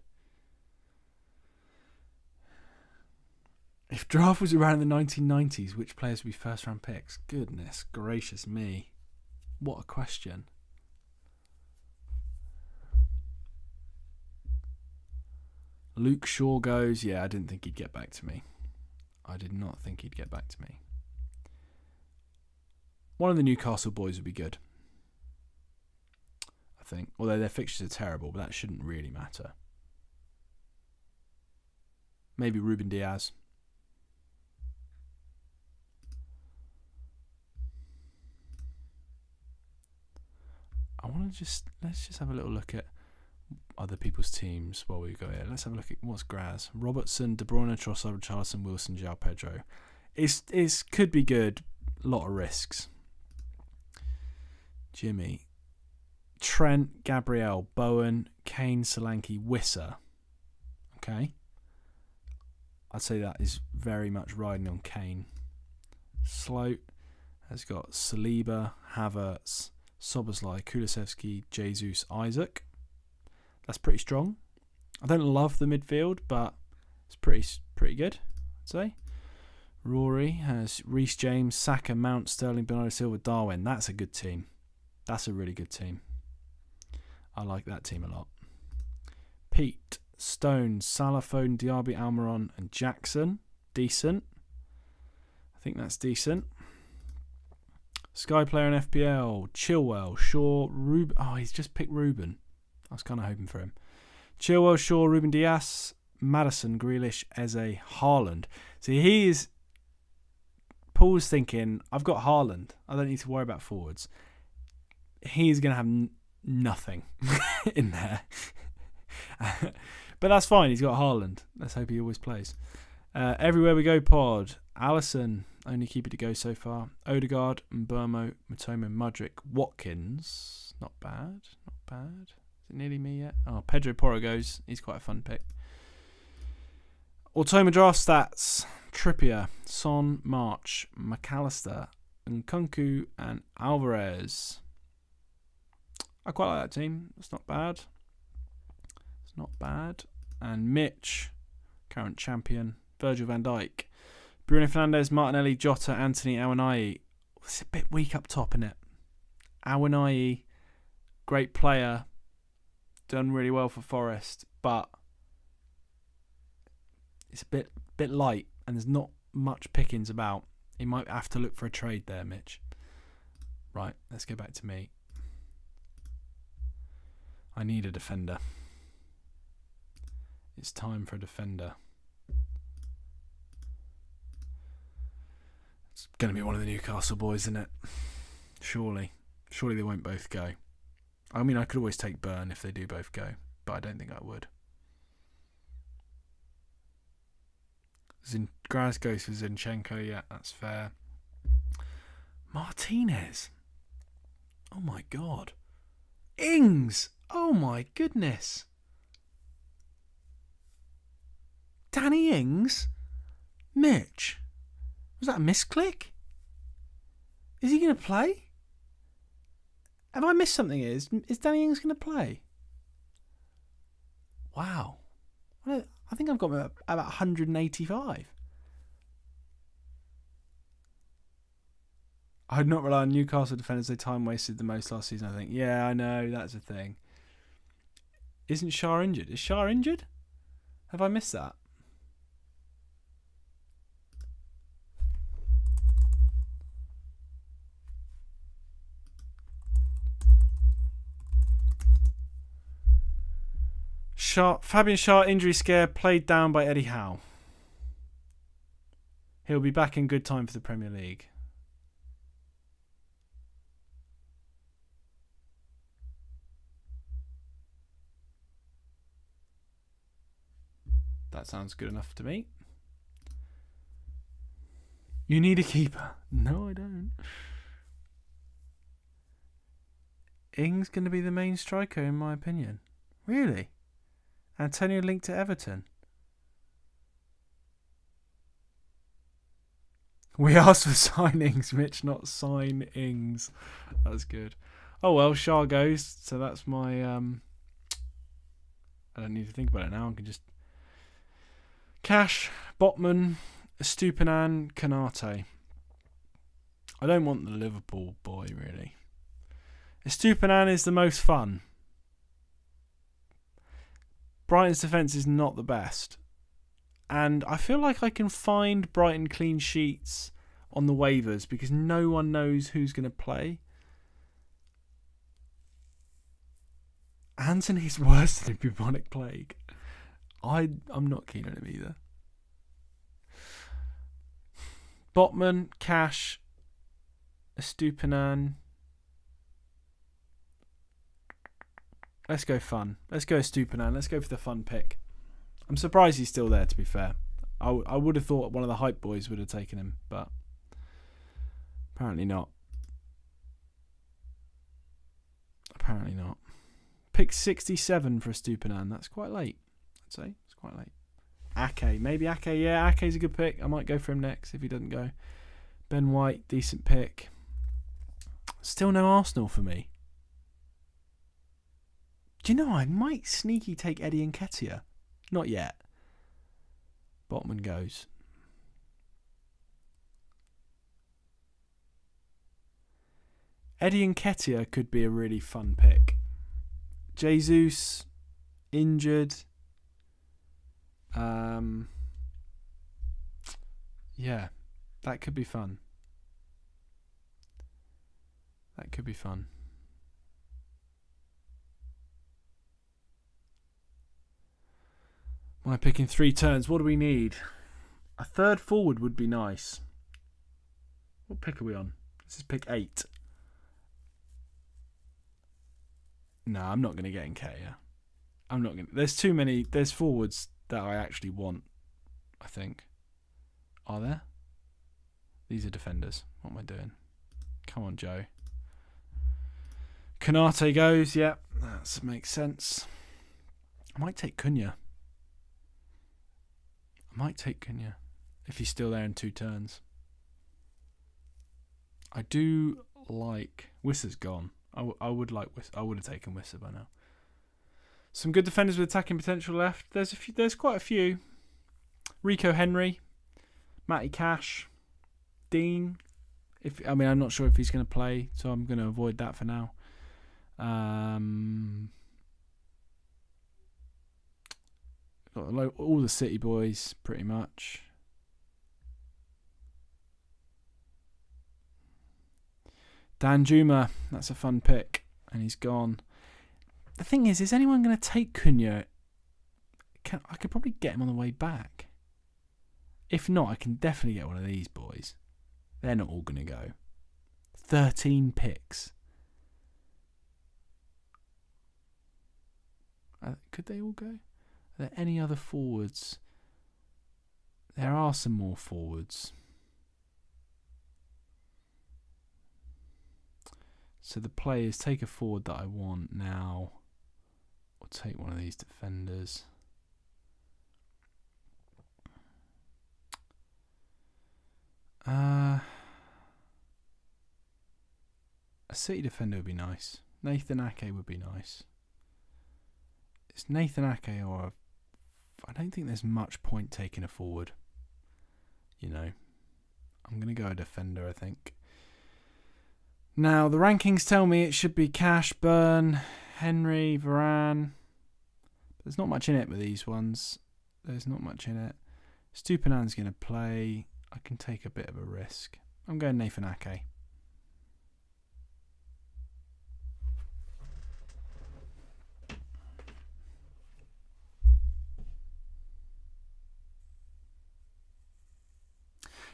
If draft was around the 1990s, which players would be first-round picks? Goodness gracious me. What a question. Luke Shaw goes, yeah, I didn't think he'd get back to me. I did not think he'd get back to me. One of the Newcastle boys would be good, I think. Although their fixtures are terrible, but that shouldn't really matter. Maybe Ruben Diaz. Let's just have a little look at other people's teams while we go here. Let's have a look at what's Graz. Robertson, De Bruyne, Trossard, Richarlison, Wilson, João Pedro. It's could be good. A lot of risks. Jimmy, Trent, Gabriel, Bowen, Kane, Solanke, Wissa. Okay. I'd say that is very much riding on Kane. Sloat has got Saliba, Havertz, Szoboszlai, Kulusevski, Jesus, Isaac. That's pretty strong. I don't love the midfield, but it's pretty good, I'd say. Rory has Reece James, Saka, Mount, Sterling, Bernardo Silva, Darwin. That's a good team. That's a really good team. I like that team a lot. Pete, Stones, Salah, Foden, Diaby, Almiron, and Jackson. Decent. I think that's decent. Sky player in FPL. Chilwell, Shaw, Ruben. Oh, he's just picked Ruben. I was kind of hoping for him. Chilwell, Shaw, Ruben Diaz, Maddison, Grealish, Eze, Haaland. See, Paul's thinking, I've got Haaland. I don't need to worry about forwards. He's going to have nothing in there. But that's fine. He's got Haaland. Let's hope he always plays. Everywhere we go pod. Allison, only keeper to go so far. Odegaard, Mbeumo, Matoma, Mudryk, Watkins. Not bad. Is it nearly me yet? Oh, Pedro Porro goes. He's quite a fun pick. Automa draft stats. Trippier, Son, March, McAllister, Nkunku, and Alvarez. I quite like that team. It's not bad. And Mitch, current champion. Virgil van Dijk. Bruno Fernandes, Martinelli, Jota, Anthony, Awoniyi. It's a bit weak up top, isn't it? Awoniyi, great player. Done really well for Forest, but it's a bit light and there's not much pickings about. He might have to look for a trade there, Mitch. Right, let's go back to me. I need a defender. It's time for a defender. It's going to be one of the Newcastle boys, isn't it? Surely they won't both go. I mean, I could always take Burn if they do both go, but I don't think I would. Graz goes for Zinchenko, yeah, that's fair. Martinez. Oh my God. Ings. Oh my goodness. Danny Ings? Mitch? Was that a misclick? Is he going to play? Have I missed something? Is Danny Ings going to play? Wow. I think I've got about 185. I'd not rely on Newcastle defenders. They time wasted the most last season, I think. Yeah, I know. That's a thing. Isn't Shah injured? Is Shah injured? Have I missed that? Fabian Shah injury scare played down by Eddie Howe. He'll be back in good time for the Premier League. That sounds good enough to me. You need a keeper. No, I don't. Ings going to be the main striker, in my opinion. Really? Antonio linked to Everton. We asked for signings, Mitch, not sign-ings. That's good. Oh well, Shah goes. So that's my... I don't need to think about it now. I can just... Cash, Botman, Estupinan, Kanate. I don't want the Liverpool boy, really. Estupinan is the most fun. Brighton's defence is not the best. And I feel like I can find Brighton clean sheets on the waivers because no one knows who's going to play. Anthony's worse than a bubonic plague. I'm not keen on him either. Botman, Cash, Estupinan. Let's go fun. Let's go Estupinan. Let's go for the fun pick. I'm surprised he's still there, to be fair. I would have thought one of the hype boys would have taken him, but apparently not. Apparently not. Pick 67 for Estupinan. That's quite late, I'd say. It's quite late. Ake. Maybe Ake. Yeah, Ake's a good pick. I might go for him next if he doesn't go. Ben White, decent pick. Still no Arsenal for me. Do you know, I might sneaky take Eddie Nketiah. Not yet. Botman goes. Eddie Nketiah could be a really fun pick. Jesus, injured. Yeah, that could be fun. That could be fun. Am I picking 3 turns? What do we need? A third forward would be nice. What pick are we on? This is pick 8. No, I'm not going to get Nketiah. I'm not going to. There's too many. There's forwards that I actually want, I think. Are there? These are defenders. What am I doing? Come on, Joe. Kanate goes. Yep, that makes sense. I might take Cunha. If he's still there in 2 turns. I do like... Wissa's gone. I would like Wissa. I would have taken Wissa by now. Some good defenders with attacking potential left. There's quite a few. Rico Henry, Matty Cash, Dean. I'm not sure if he's going to play, so I'm going to avoid that for now. Got all the City boys, pretty much. Dan Juma, that's a fun pick, and he's gone. The thing is anyone going to take Cunha? I could probably get him on the way back. If not, I can definitely get one of these boys. They're not all going to go. 13 picks. Could they all go? Are there any other forwards? There are some more forwards. So the players take a forward that I want now. Or take one of these defenders. A City defender would be nice. Nathan Ake would be nice. It's Nathan Ake or I don't think there's much point taking a forward. You know. I'm going to go a defender, I think. Now, the rankings tell me it should be Cash, Burn, Henry, Varane. There's not much in it with these ones. There's not much in it. Stupiñán's going to play. I can take a bit of a risk. I'm going Nathan Ake.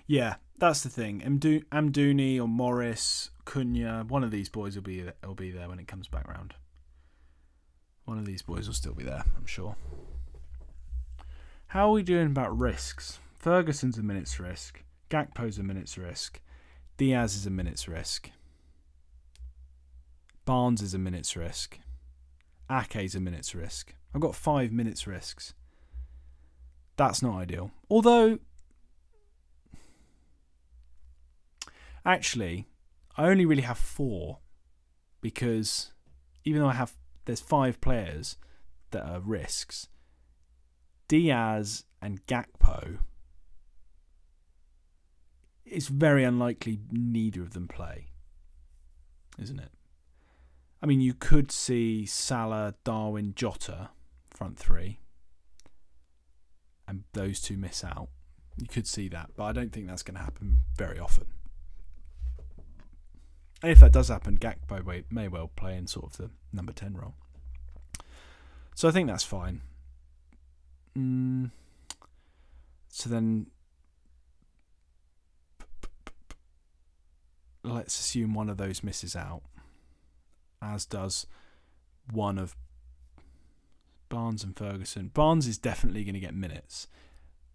Yeah, that's the thing. Amdouni or Morris, Cunha, one of these boys will be there when it comes back round. One of these boys will still be there, I'm sure. How are we doing about risks? Ferguson's a minute's risk. Gakpo's a minute's risk. Diaz is a minute's risk. Barnes is a minute's risk. Ake's a minute's risk. I've got 5 minutes risks. That's not ideal. Although, actually, I only really have 4 because even though there's 5 players that are risks, Diaz and Gakpo, it's very unlikely neither of them play, isn't it? I mean, you could see Salah, Darwin, Jota, front 3, and those 2 miss out. You could see that, but I don't think that's going to happen very often. And if that does happen, Gakpo may well play in sort of the number 10 role. So I think that's fine. So then let's assume one of those misses out, as does one of Barnes and Ferguson. Barnes is definitely going to get minutes.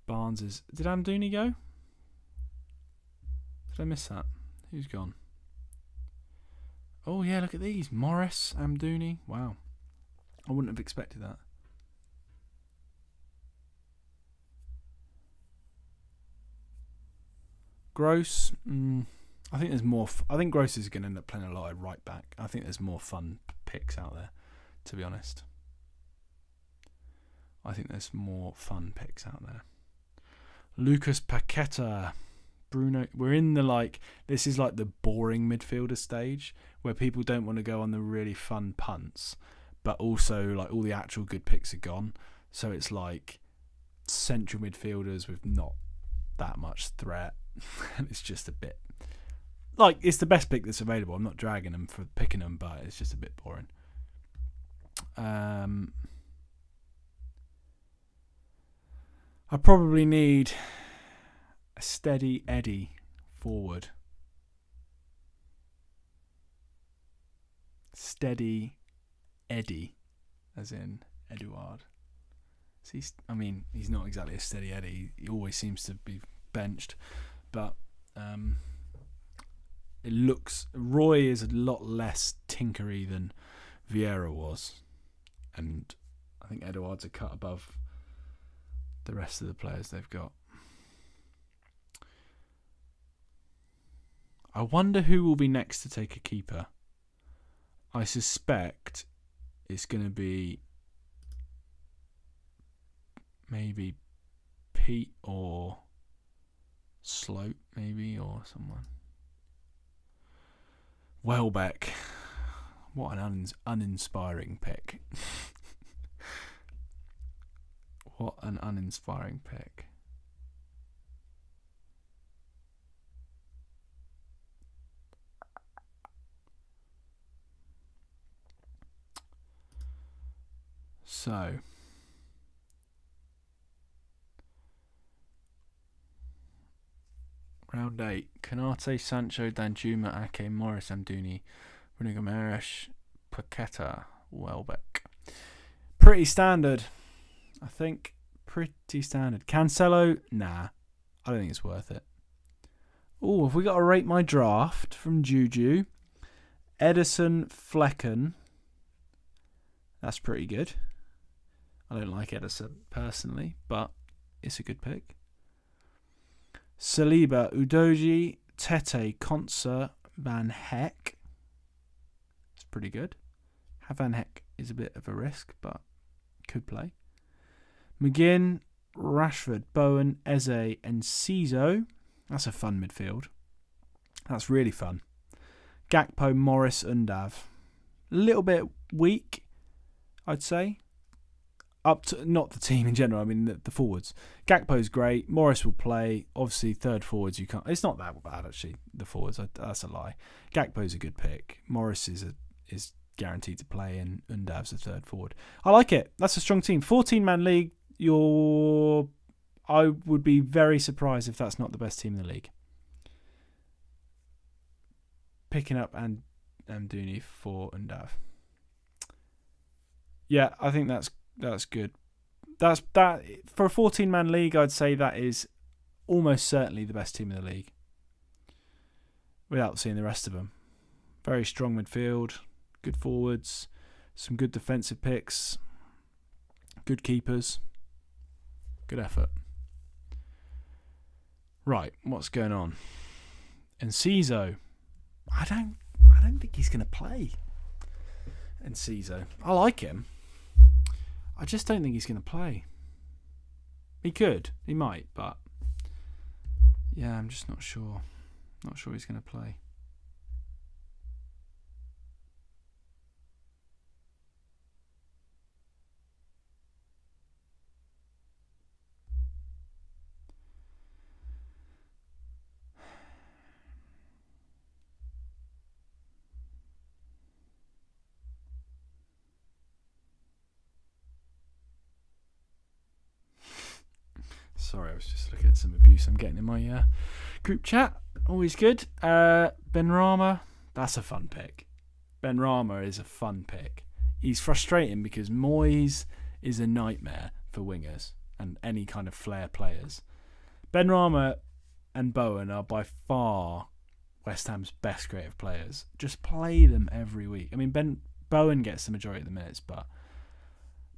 Did Amdouni go? Did I miss that? Who's gone? Oh yeah, look at these. Morris, Amdouni. Wow. I wouldn't have expected that. Gross. I think there's more. I think Gross is going to end up playing a lot of right back. I think there's more fun picks out there, to be honest. I think there's more fun picks out there. Lucas Paqueta, Bruno. We're in the this is like the boring midfielder stage where people don't want to go on the really fun punts, but also like all the actual good picks are gone. So it's like central midfielders with not that much threat. And it's just a bit it's the best pick that's available. I'm not dragging them for picking them, but it's just a bit boring. I probably need a steady Eddie forward. Steady Eddie, as in Eduard. He's not exactly a steady Eddie. He always seems to be benched, but it looks Roy is a lot less tinkery than Vieira was, and I think Eduard's a cut above the rest of the players they've got. I wonder who will be next to take a keeper. I suspect it's going to be maybe Pete or Slope, maybe, or someone. Welbeck. What an uninspiring pick. What an uninspiring pick. So, round 8. Kanate, Sancho, Danjuma, Ake, Morris, Amdouni, Bruno Gomes, Paqueta, Welbeck. Pretty standard. I think pretty standard. Cancelo, nah. I don't think it's worth it. Oh, have we got to rate my draft from Juju? Edison, Flecken. That's pretty good. I don't like Edison personally, but it's a good pick. Saliba, Udoji, Tete, Konsa, Van Heck. It's pretty good. Van Heck is a bit of a risk, but could play. McGinn, Rashford, Bowen, Eze, and Ciso. That's a fun midfield. That's really fun. Gakpo, Morris, Undav. A little bit weak, I'd say. Up to not the team in general. I mean the forwards. Gakpo's great. Morris will play. Obviously, third forwards you can't. It's not that bad actually. The forwards. That's a lie. Gakpo's a good pick. Morris is guaranteed to play, and Undav's a third forward. I like it. That's a strong team. 14-man league. I would be very surprised if that's not the best team in the league. Picking up Amdouni for Undav. Yeah, I think that's good. That's that for a 14-man league. I'd say that is almost certainly the best team in the league, without seeing the rest of them. Very strong midfield, good forwards, some good defensive picks, good keepers, good effort. Right, what's going on? Enciso, I don't think he's going to play. Enciso, I like him. I just don't think he's going to play. He could. He might. But yeah, I'm just not sure. Not sure he's going to play. Sorry, I was just looking at some abuse I'm getting in my group chat. Always good. Benrahma, that's a fun pick. Benrahma is a fun pick. He's frustrating because Moyes is a nightmare for wingers and any kind of flair players. Benrahma and Bowen are by far West Ham's best creative players. Just play them every week. I mean, Bowen gets the majority of the minutes, but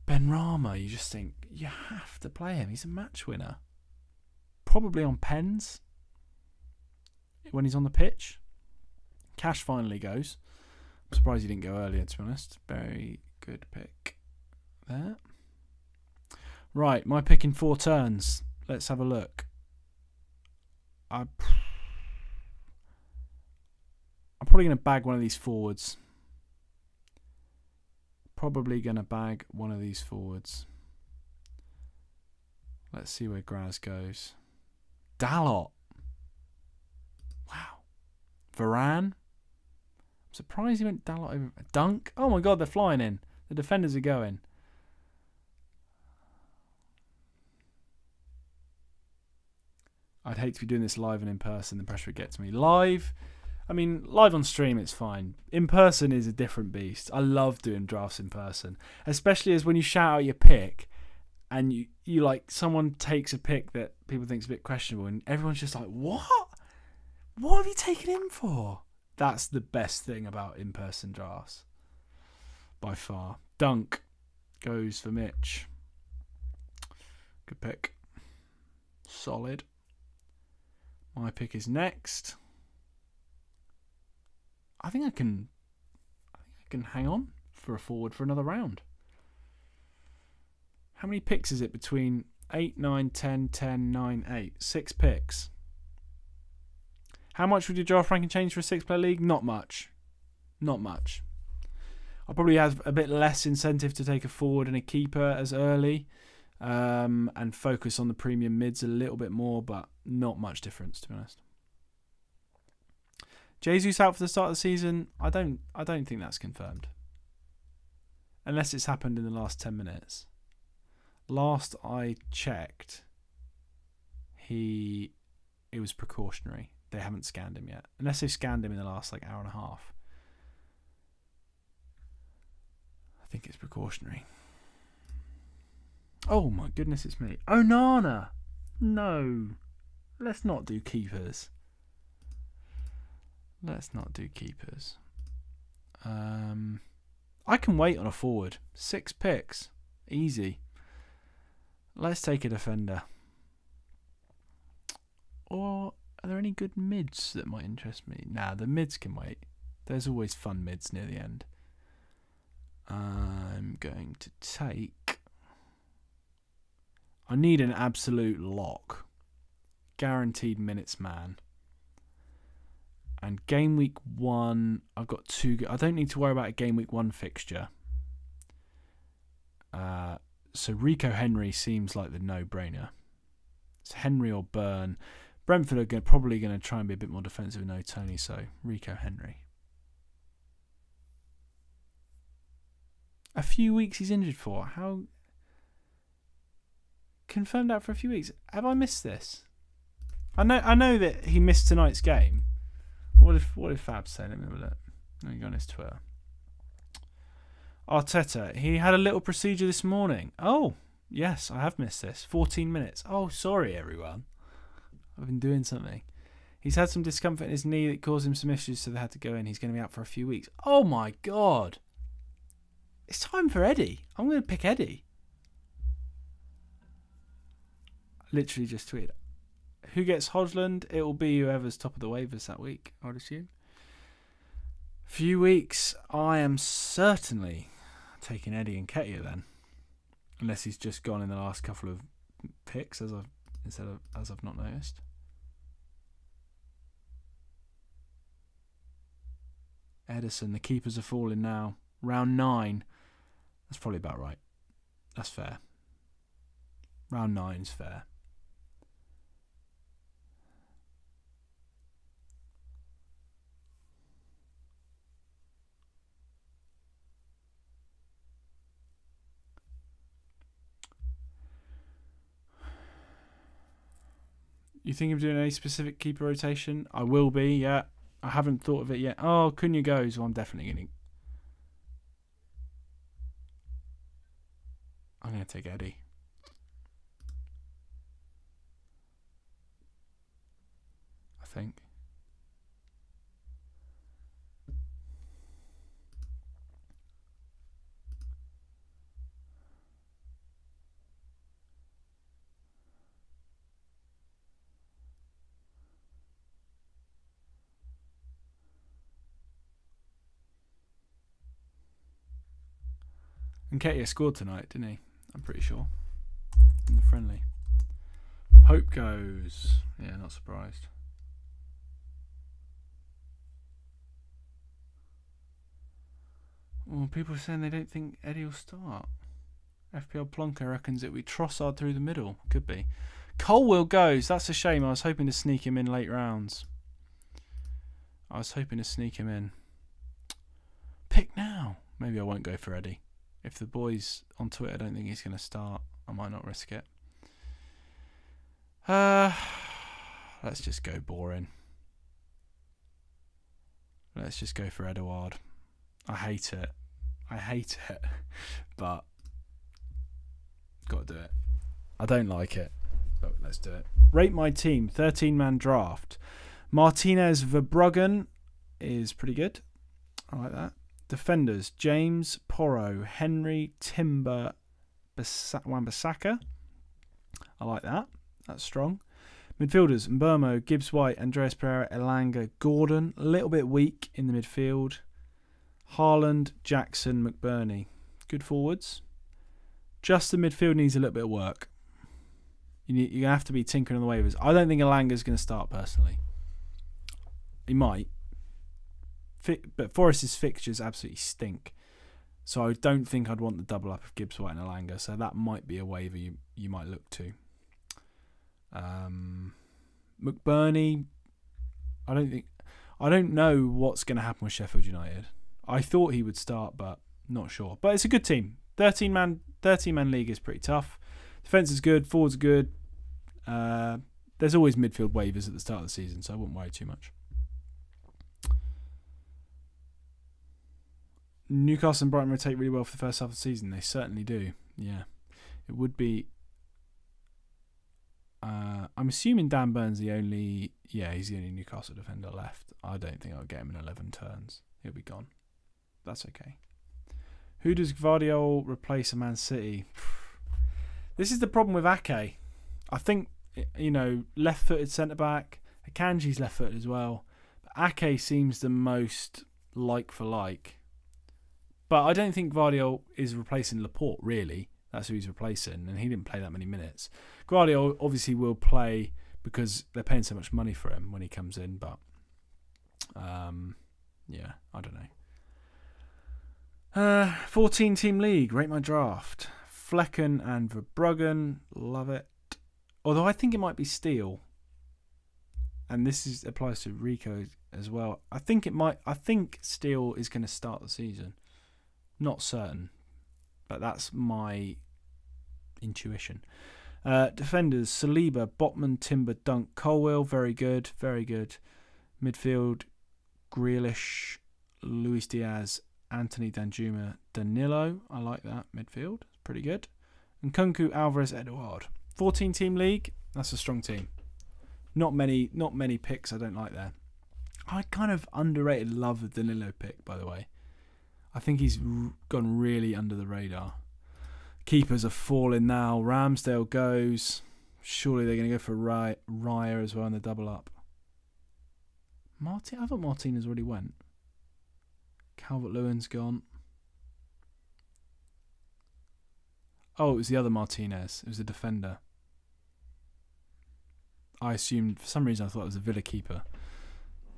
Benrahma, you just think, you have to play him. He's a match winner. Probably on pens when he's on the pitch. Cash finally goes. I'm surprised he didn't go earlier, to be honest. Very good pick there. Right, my pick in 4 turns. Let's have a look. I'm probably going to bag one of these forwards. Let's see where Graz goes. Dalot. Wow. Varane. I'm surprised he went Dalot over. Dunk. Oh my God, they're flying in. The defenders are going. I'd hate to be doing this live and in person. The pressure it gets me. Live on stream it's fine. In person is a different beast. I love doing drafts in person, especially as when you shout out your pick and you like someone takes a pick that people think is a bit questionable and everyone's just like, what have you taken him for? That's the best thing about in-person drafts by far. Dunk goes for Mitch. Good pick. Solid. My pick is next. I think I can hang on for a forward for another round. How many picks is it between 8, 9, 10, 10, 9, 8? 6 picks. How much would your draft ranking change for a 6-player league? Not much. Not much. I'll probably have a bit less incentive to take a forward and a keeper as early and focus on the premium mids a little bit more, but not much difference, to be honest. Jesus out for the start of the season. I don't think that's confirmed. Unless it's happened in the last 10 minutes. Last I checked, it was precautionary. They haven't scanned him yet. Unless they've scanned him in the last hour and a half. I think it's precautionary. Oh my goodness, it's me. Onana! No. Let's not do keepers. I can wait on a forward. 6 picks. Easy. Let's take a defender. Or are there any good mids that might interest me? Nah, the mids can wait. There's always fun mids near the end. I'm going to take... I need an absolute lock. Guaranteed minutes man. And game week 1, I've got 2. I don't need to worry about a game week 1 fixture. So Rico Henry seems like the no-brainer. It's Henry or Burn. Brentford are probably going to try and be a bit more defensive with no Tony, so Rico Henry. A few weeks he's injured for. How? Confirmed out for a few weeks. Have I missed this? I know that he missed tonight's game. What if Fab's saying? Let me have a look. Let me go on his Twitter. Arteta, he had a little procedure this morning. Oh, yes, I have missed this. 14 minutes. Oh, sorry, everyone. I've been doing something. He's had some discomfort in his knee that caused him some issues, so they had to go in. He's going to be out for a few weeks. Oh, my God. It's time for Eddie. I'm going to pick Eddie. Literally just tweeted. Who gets Hodgland? It will be whoever's top of the waivers that week, I would assume. Few weeks. I am certainly taking Eddie and Nketiah then. Unless he's just gone in the last couple of picks as I've not noticed. Edison, the keepers are falling now. Round 9. That's probably about right. That's fair. Round 9 is fair. You think of doing any specific keeper rotation? I will be, yeah. I haven't thought of it yet. Oh, Cunha goes. Well, I'm definitely going to... I'm going to take Eddie. I think. And Nketiah scored tonight, didn't he? I'm pretty sure. In the friendly. Pope goes. Yeah, not surprised. Well, people are saying they don't think Eddie will start. FPL Plonker reckons it will be Trossard through the middle. Could be. Colwill goes. That's a shame. I was hoping to sneak him in late rounds. Pick now. Maybe I won't go for Eddie. If the boys on Twitter don't think he's going to start, I might not risk it. Let's just go boring. Let's just go for Edouard. I hate it, but got to do it. I don't like it, but let's do it. Rate my team, 13-man draft. Martinez Verbruggen is pretty good. I like that. Defenders, James, Porro, Henry, Timber, Wan-Bissaka. I like that. That's strong. Midfielders, Mbeumo, Gibbs-White, Andreas Pereira, Elanga, Gordon. A little bit weak in the midfield. Haaland, Jackson, McBurney. Good forwards. Just the midfield needs a little bit of work. You have to be tinkering on the waivers. I don't think Elanga's going to start personally. He might. But Forest's fixtures absolutely stink. So I don't think I'd want the double up of Gibbs White and Elanga. So that might be a waiver you might look to. McBurney, I don't know what's going to happen with Sheffield United. I thought he would start, but not sure. But it's a good team. 13-man league is pretty tough. Defence is good. Forwards are good. There's always midfield waivers at the start of the season, so I wouldn't worry too much. Newcastle and Brighton rotate really well for the first half of the season. They certainly do. Yeah. It would be... I'm assuming Dan Burn's the only... Yeah, he's the only Newcastle defender left. I don't think I'll get him in 11 turns. He'll be gone. That's okay. Who does Gvardiol replace at Man City? This is the problem with Ake. I think, left-footed centre-back. Akanji's left-footed as well. But Ake seems the most like-for-like. But I don't think Gvardiol is replacing Laporte, really. That's who he's replacing, and he didn't play that many minutes. Gvardiol obviously will play because they're paying so much money for him when he comes in, but Yeah, I don't know. 14 team league. Rate my draft. Flecken and Verbruggen. Love it. Although I think it might be Steele. And this applies to Rico as well. I think Steele is going to start the season. Not certain. But that's my intuition. Defenders, Saliba, Botman, Timber, Dunk, Colwill. Very good. Very good. Midfield, Grealish, Luis Diaz, Anthony Danjuma, Danilo. I like that midfield. It's pretty good. And Kunku, Alvarez, Eduard. 14 team league. That's a strong team. Not many picks I don't like there. I kind of underrated love the Danilo pick, by the way. I think he's gone really under the radar. Keepers are falling now. Ramsdale goes. Surely they're going to go for Raya as well in the double up. I thought Martinez already went. Calvert-Lewin's gone. Oh, it was the other Martinez. It was a defender. I assumed, for some reason, I thought it was a Villa keeper.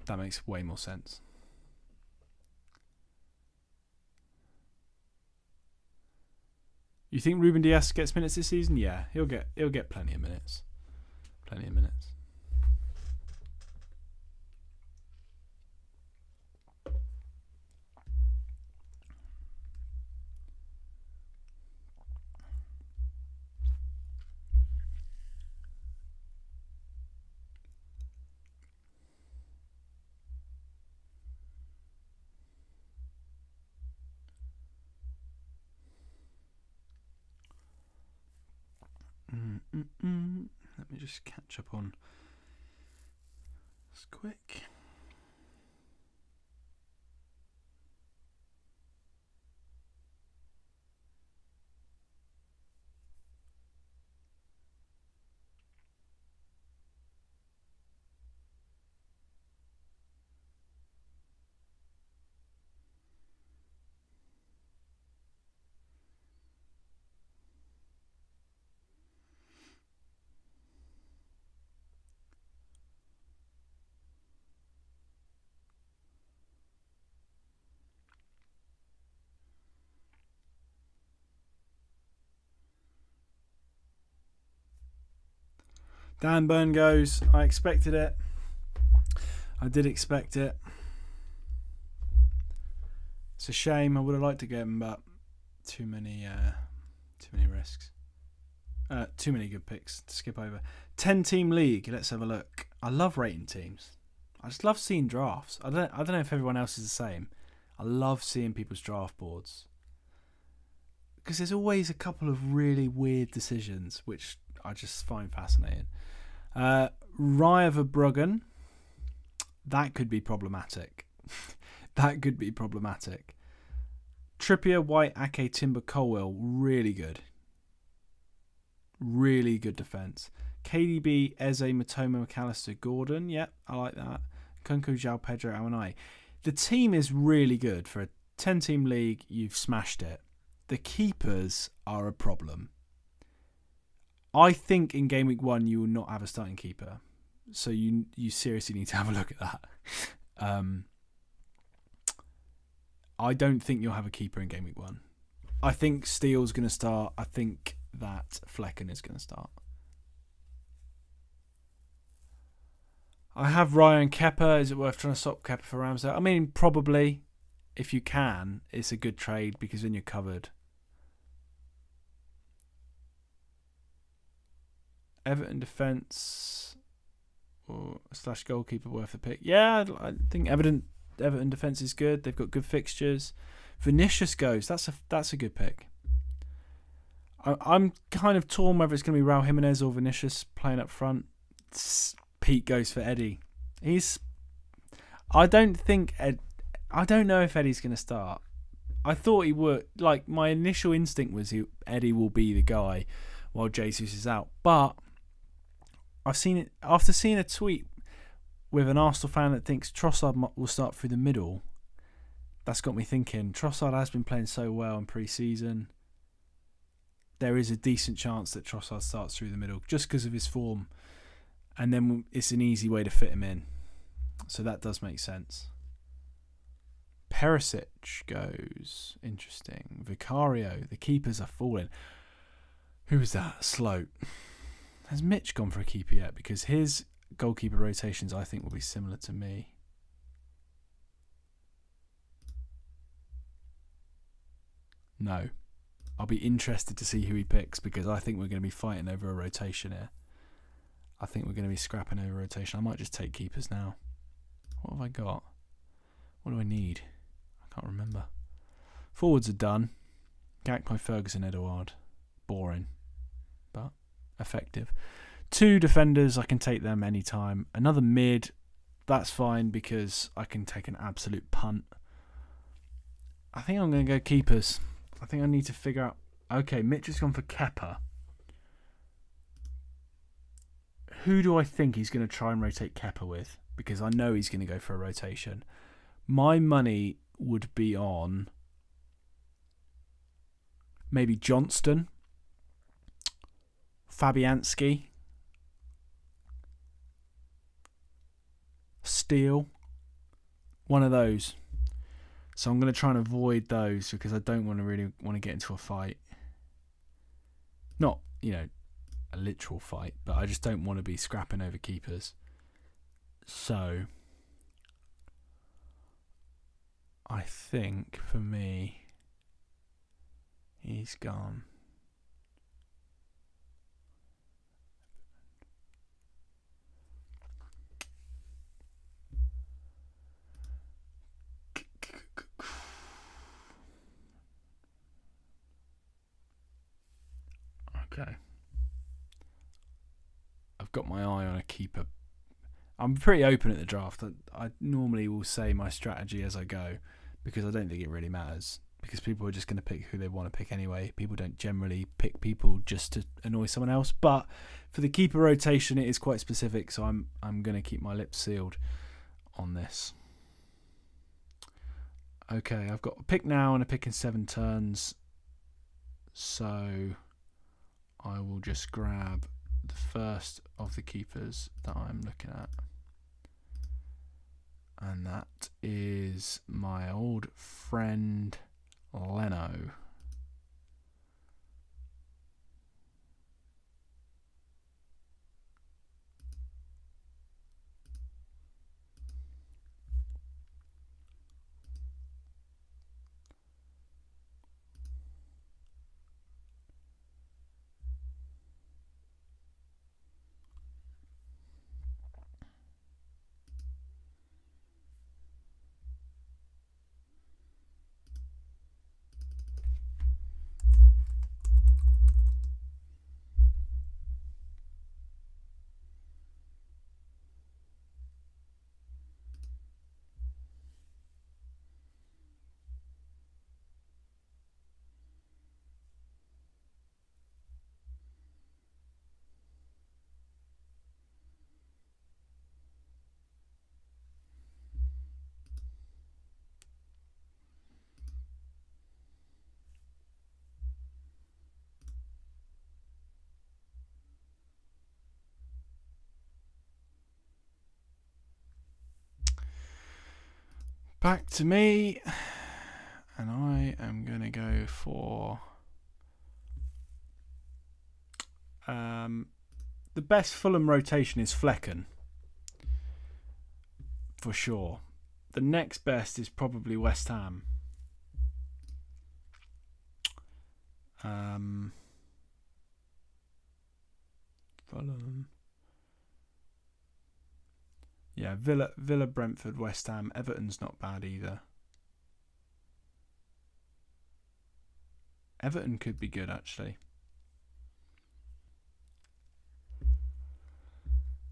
That makes way more sense. You think Ruben Dias gets minutes this season? Yeah, he'll get plenty of minutes. Plenty of minutes. Let me just catch up on this quick. Dan Burn goes. I expected it. I did expect it. It's a shame. I would have liked to get him, but too many risks. Too many good picks to skip over. 10-team league. Let's have a look. I love rating teams. I just love seeing drafts. I don't know if everyone else is the same. I love seeing people's draft boards because there's always a couple of really weird decisions which I just find fascinating. Raya Verbruggen. That could be problematic. That could be problematic. Trippier, White, Ake, Timber, Colwill. Really good. Really good defence. KDB, Eze, Matoma, McAllister, Gordon. Yep, I like that. Kunku, João Pedro, Awanai. The team is really good. For a 10-team league, you've smashed it. The keepers are a problem. I think in game week 1 you will not have a starting keeper. So you seriously need to have a look at that. I don't think you'll have a keeper in game week 1. I think Steele's going to start. I think that Flecken is going to start. I have Ryan Kepa. Is it worth trying to swap Kepa for Ramsdale? I mean, probably. If you can, it's a good trade because then you're covered. Everton defence or / goalkeeper worth a pick. Yeah, I think Everton defence is good. They've got good fixtures. Vinicius goes. That's a good pick. I'm kind of torn whether it's going to be Raul Jimenez or Vinicius playing up front. Pete goes for Eddie. I don't know if Eddie's going to start. I thought he would. Like, my initial instinct was Eddie will be the guy while Jesus is out. But I've seen it after seeing a tweet with an Arsenal fan that thinks Trossard will start through the middle. That's got me thinking. Trossard has been playing so well in pre-season. There is a decent chance that Trossard starts through the middle just because of his form. And then it's an easy way to fit him in. So that does make sense. Perisic goes. Interesting. Vicario. The keepers are falling. Who was that? Sloat. Has Mitch gone for a keeper yet? Because his goalkeeper rotations, I think, will be similar to me. No. I'll be interested to see who he picks because I think we're going to be fighting over a rotation here. I think we're going to be scrapping over rotation. I might just take keepers now. What have I got? What do I need? I can't remember. Forwards are done. Gakpo, Ferguson, Edouard. Boring, but effective. 2 defenders, I can take them anytime. Another mid, that's fine because I can take an absolute punt. I think I'm going to go keepers. I think I need to figure out... Okay, Mitch has gone for Kepa. Who do I think he's going to try and rotate Kepa with? Because I know he's going to go for a rotation. My money would be on maybe Johnston, Fabianski, Steele, one of those. So I'm going to try and avoid those because I don't really want to get into a fight. Not, a literal fight, but I just don't want to be scrapping over keepers. So I think for me, he's gone. Okay. I've got my eye on a keeper. I'm pretty open at the draft. I normally will say my strategy as I go because I don't think it really matters. Because people are just going to pick who they want to pick anyway. People don't generally pick people just to annoy someone else. But for the keeper rotation, it is quite specific. So I'm going to keep my lips sealed on this. Okay, I've got a pick now and a pick in 7 turns. So I will just grab the first of the keepers that I'm looking at. And that is my old friend Leno. Back to me, and I am going to go for the best Fulham rotation is Flecken, for sure. The next best is probably West Ham. Fulham. Yeah, Villa, Brentford, West Ham. Everton's not bad either. Everton could be good, actually.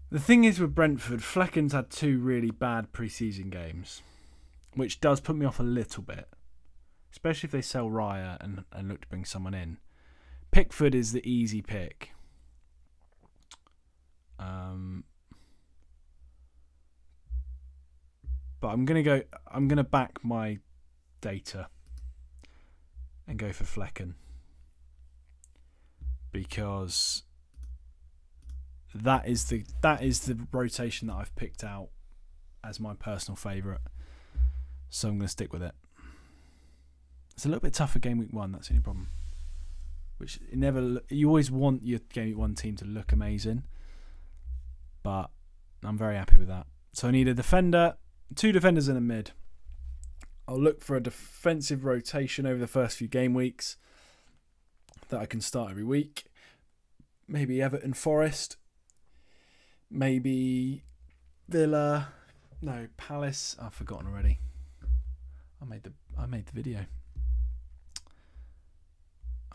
The thing is with Brentford, Flecken's had 2 really bad pre-season games, which does put me off a little bit, especially if they sell Raya and look to bring someone in. Pickford is the easy pick. But I'm gonna back my data and go for Flecken because that is the rotation that I've picked out as my personal favourite. So I'm going to stick with it. It's a little bit tougher game week 1, that's the only problem. Which you always want your game week 1 team to look amazing. But I'm very happy with that. So I need a defender, 2 defenders and a mid. I'll look for a defensive rotation over the first few game weeks that I can start every week. Maybe Everton Forest. Maybe Villa. No, Palace. I've forgotten already. I made the video.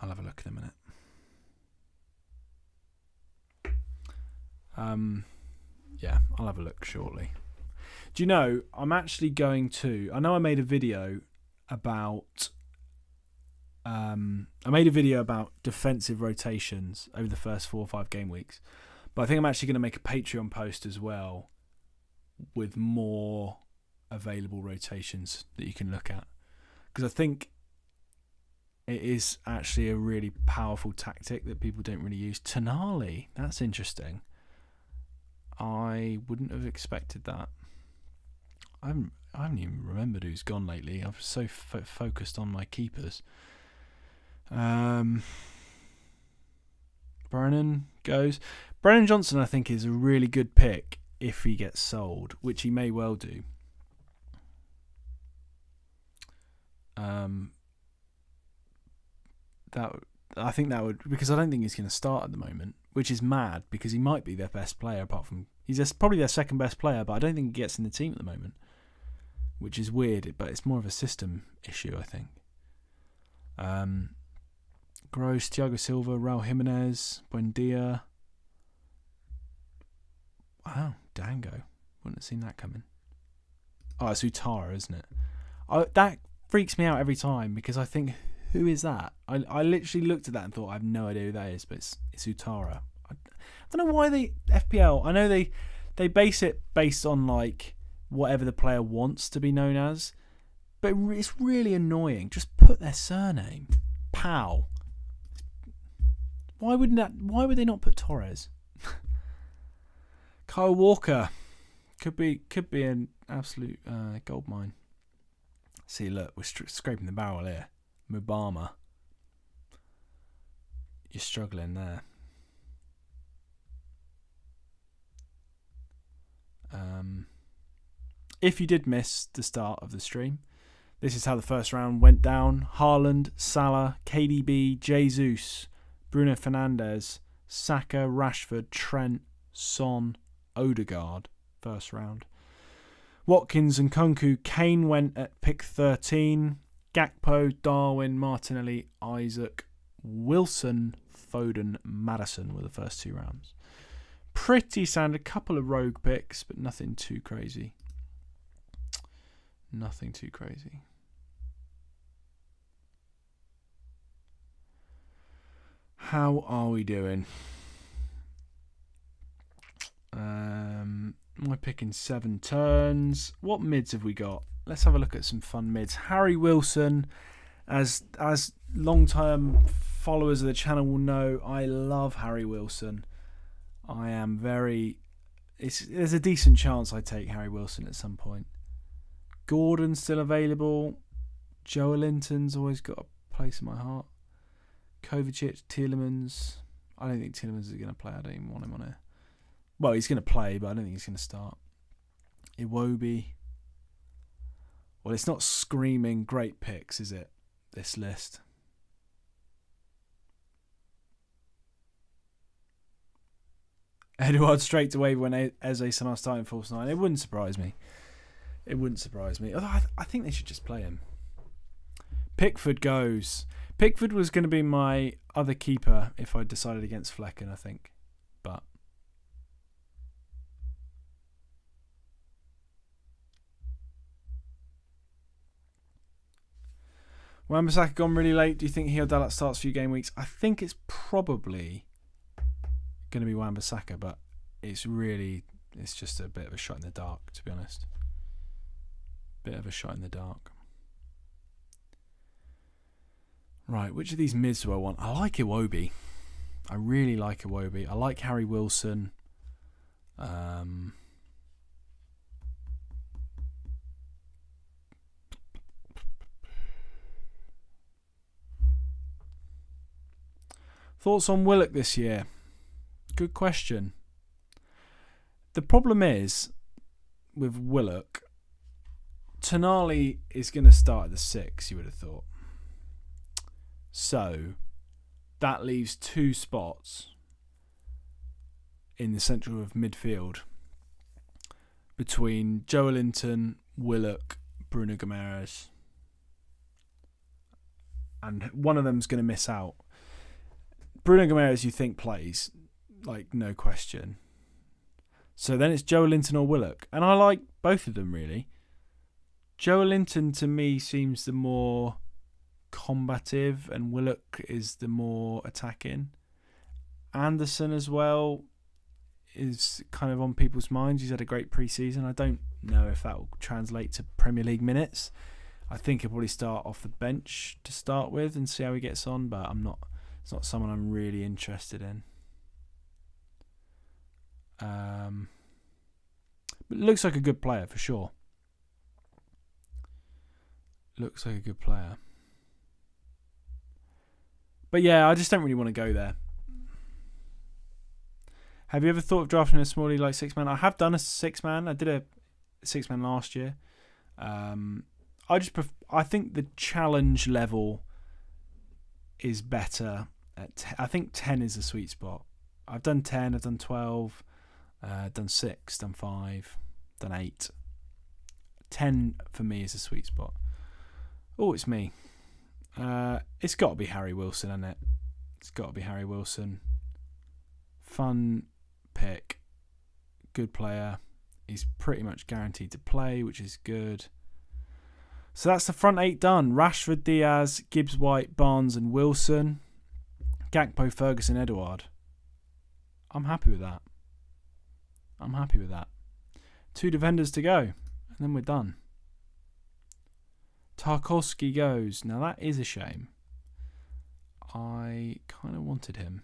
I'll have a look in a minute. Yeah, I'll have a look shortly. Do you know, I'm actually going to... I know I made a video about... defensive rotations over the first 4 or 5 game weeks. But I think I'm actually going to make a Patreon post as well with more available rotations that you can look at. Because I think it is actually a really powerful tactic that people don't really use. Tonali, that's interesting. I wouldn't have expected that. I haven't even remembered who's gone lately. I've so focused on my keepers. Brennan goes. Brennan Johnson, I think, is a really good pick if he gets sold, which he may well do. I think that would, because I don't think he's going to start at the moment, which is mad because he might be their best player. Apart from probably their second best player, but I don't think he gets in the team at the moment, which is weird. But it's more of a system issue, I think. Gross, Thiago Silva, Raul Jimenez, Buendia. Wow, Dango. Wouldn't have seen that coming. Oh, it's Utara, isn't it? That freaks me out every time because I think, who is that? I literally looked at that and thought, I have no idea who that is, but it's Utara. I don't know why FPL, I know they base it based on like whatever the player wants to be known as, but it's really annoying. Just put their surname. Pow. Why would they not put Torres? Kyle Walker could be an absolute goldmine. See, look, we're scraping the barrel here. Mubama, you're struggling there. If you did miss the start of the stream, this is how the first round went down. Haaland, Salah, KDB, Jesus, Bruno Fernandes, Saka, Rashford, Trent, Son, Odegaard, first round. Watkins and Kunku, Kane went at pick 13. Gakpo, Darwin, Martinelli, Isaac, Wilson, Foden, Maddison were the first 2 rounds. Pretty standard, couple of rogue picks, but nothing too crazy. Nothing too crazy. How are we doing? Am I picking 7 turns? What mids have we got? Let's have a look at some fun mids. Harry Wilson, as long-term followers of the channel will know, I love Harry Wilson. I am there's a decent chance I take Harry Wilson at some point. Gordon's still available. Joelinton's always got a place in my heart. Kovacic, Tielemans. I don't think Tielemans is going to play. I don't even want him on here. Well, he's going to play, but I don't think he's going to start. Iwobi. Well, it's not screaming great picks, is it? This list. Eduard straight away when Eze Salah starting false 9. It wouldn't surprise me. It wouldn't surprise me. Although I think they should just play him. Pickford goes. Pickford was going to be my other keeper if I decided against Flecken, I think. But Wan-Bissaka gone really late. Do you think he'll Dalot starts a few game weeks? I think it's probably going to be Wan-Bissaka, but it's just a bit of a shot in the dark, to be honest. Bit of a shot in the dark. Right, which of these mids do I want? I like Iwobi. I really like Iwobi. I like Harry Wilson. Thoughts on Willock this year? Good question. The problem is with Willock, Tonali is going to start at the 6, you would have thought. So that leaves 2 spots in the central of midfield between Joelinton, Willock, Bruno Guimaraes. And one of them's going to miss out. Bruno Guimaraes, you think, plays, like, no question. So then it's Joelinton or Willock. And I like both of them, really. Joelinton, to me, seems the more combative, and Willock is the more attacking. Anderson, as well, is kind of on people's minds. He's had a great pre-season. I don't know if that will translate to Premier League minutes. I think he'll probably start off the bench to start with and see how he gets on, but it's not someone I'm really interested in. But looks like a good player for sure. Looks like a good player. But yeah, I just don't really want to go there. Have you ever thought of drafting a small league like 6-man? I have done a 6-man. I did a 6-man last year. I think the challenge level is better. I think 10 is the sweet spot. I've done 10, I've done 12, done 6, done 5, done 8. 10 for me is a sweet spot. Oh, it's me. It's got to be Harry Wilson, isn't it? It's got to be Harry Wilson. Fun pick. Good player. He's pretty much guaranteed to play, which is good. So that's the front 8 done. Rashford, Diaz, Gibbs, White, Barnes and Wilson. Gakpo, Ferguson, Edouard. I'm happy with that. 2 defenders to go. And then we're done. Tarkowski goes. Now that is a shame. I kind of wanted him.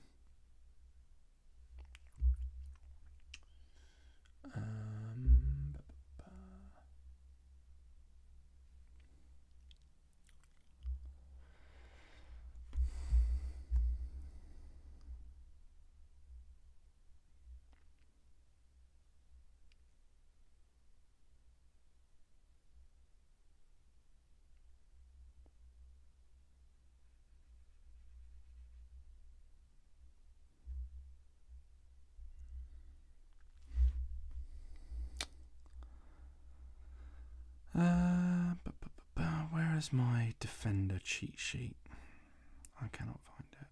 Where is my defender cheat sheet? I cannot find it.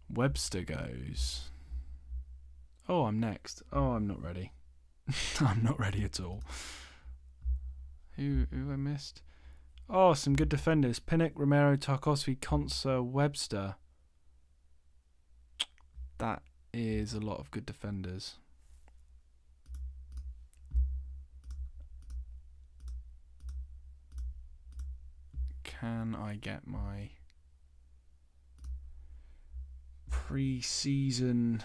Webster goes. Oh, I'm next. Oh, I'm not ready. I'm not ready at all. Who I missed? Oh, some good defenders. Pinnock, Romero, Tarkowski, Konsa, Webster. That is a lot of good defenders. Can I get my pre-season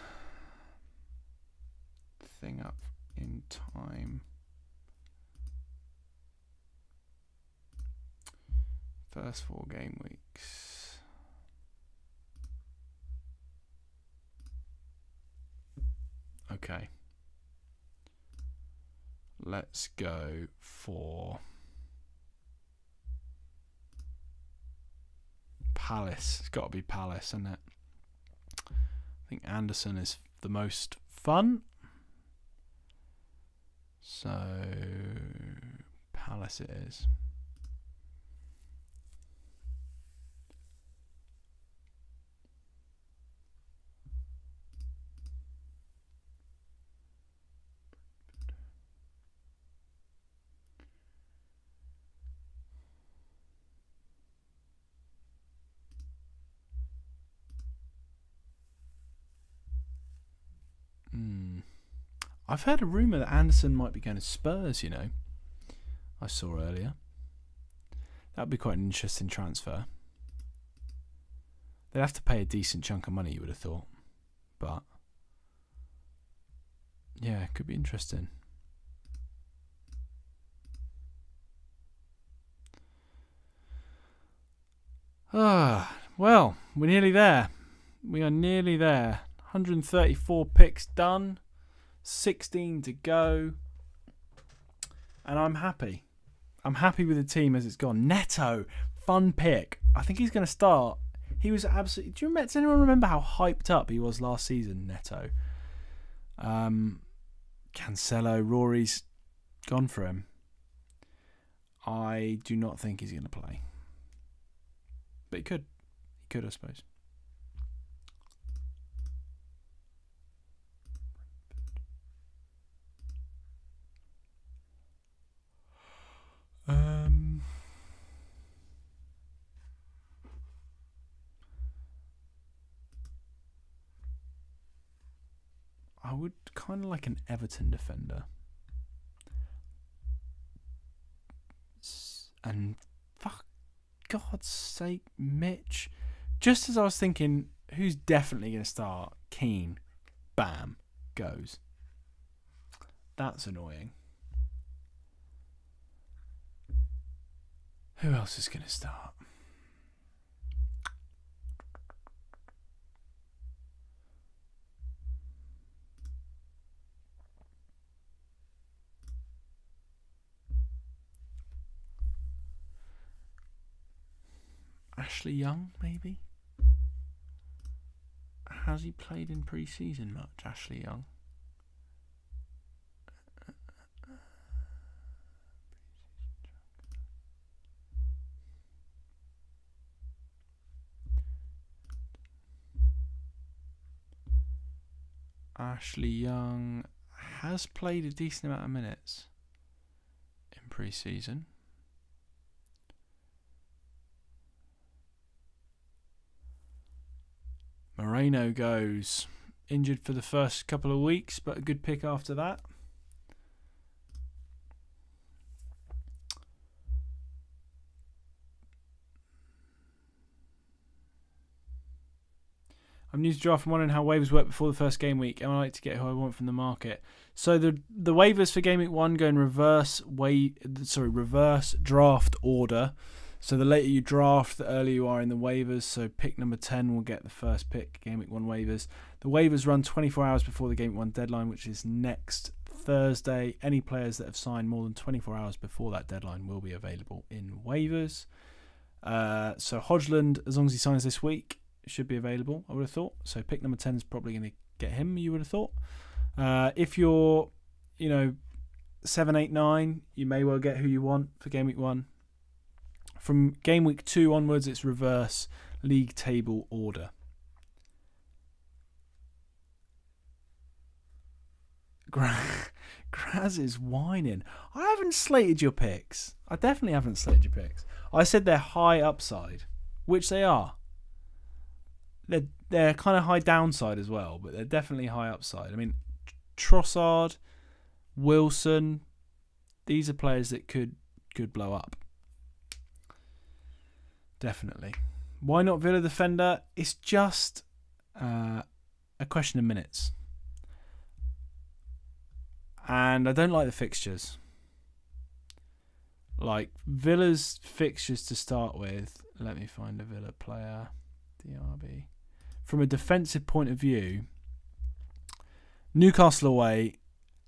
thing up in time? First 4 game weeks. Okay. Let's go for Palace. It's got to be Palace, isn't it? I think Anderson is the most fun. So Palace it is. I've heard a rumour that Anderson might be going to Spurs, you know. I saw earlier. That would be quite an interesting transfer. They'd have to pay a decent chunk of money, you would have thought. But, yeah, it could be interesting. Well, we're nearly there. We are nearly there. 134 picks done. 16 to go. And I'm happy. I'm happy with the team as it's gone. Neto, fun pick. I think he's going to start. He was absolutely... Does anyone remember how hyped up he was last season, Neto? Cancelo, Rory's gone for him. I do not think he's going to play. But he could. He could, I suppose. I would kind of like an Everton defender. And fuck God's sake, Mitch. Just as I was thinking, who's definitely going to start? Keane. Bam. Goes. That's annoying. Who else is going to start? Ashley Young, maybe? Has he played in pre-season much, Ashley Young? Ashley Young has played a decent amount of minutes in pre-season. Moreno goes. Injured for the first couple of weeks, but a good pick after that. I'm new to draft and wondering how waivers work before the first game week, and I like to get who I want from the market. So the waivers for game week 1 go in reverse draft order. So the later you draft, the earlier you are in the waivers. So pick number 10 will get the first pick, game week 1 waivers. The waivers run 24 hours before the game week 1 deadline, which is next Thursday. Any players that have signed more than 24 hours before that deadline will be available in waivers. So Hodgland, as long as he signs this week, should be available, I would have thought. So pick number 10 is probably going to get him, you would have thought. If you're, 7, 8, 9, you may well get who you want for game week 1. From game week 2 onwards, it's reverse league table order. Graz is whining. I haven't slated your picks. I definitely haven't slated your picks. I said they're high upside, which they are. They're kind of high downside as well, but they're definitely high upside. I mean, Trossard, Wilson, these are players that could blow up. Definitely. Why not Villa defender? It's just a question of minutes. And I don't like the fixtures. Like, Villa's fixtures to start with. Let me find a Villa player. DRB. From a defensive point of view, Newcastle away,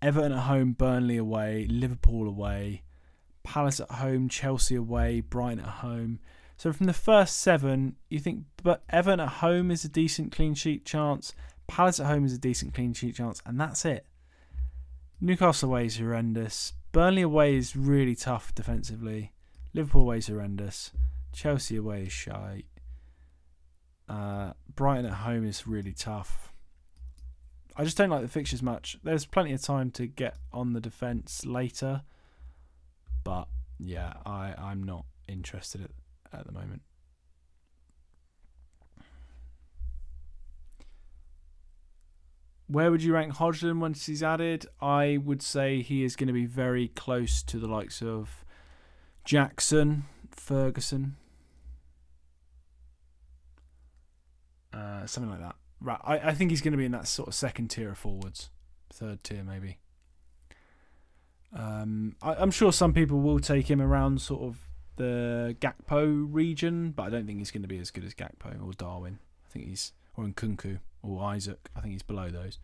Everton at home, Burnley away, Liverpool away, Palace at home, Chelsea away, Brighton at home. So from the first 7, you think Everton at home is a decent clean sheet chance, Palace at home is a decent clean sheet chance, and that's it. Newcastle away is horrendous. Burnley away is really tough defensively. Liverpool away is horrendous. Chelsea away is shite. Brighton at home is really tough. I just don't like the fixtures much. There's plenty of time to get on the defence later. But, yeah, I'm not interested at the moment. Where would you rank Hodgson once he's added? I would say he is going to be very close to the likes of Jackson, Ferguson. something like that. Right, I think he's going to be in that sort of second tier of forwards, third tier maybe. I'm sure some people will take him around sort of the Gakpo region, but I don't think he's going to be as good as Gakpo or Darwin. I think he's, or Nkunku or Isaac. I think he's below those.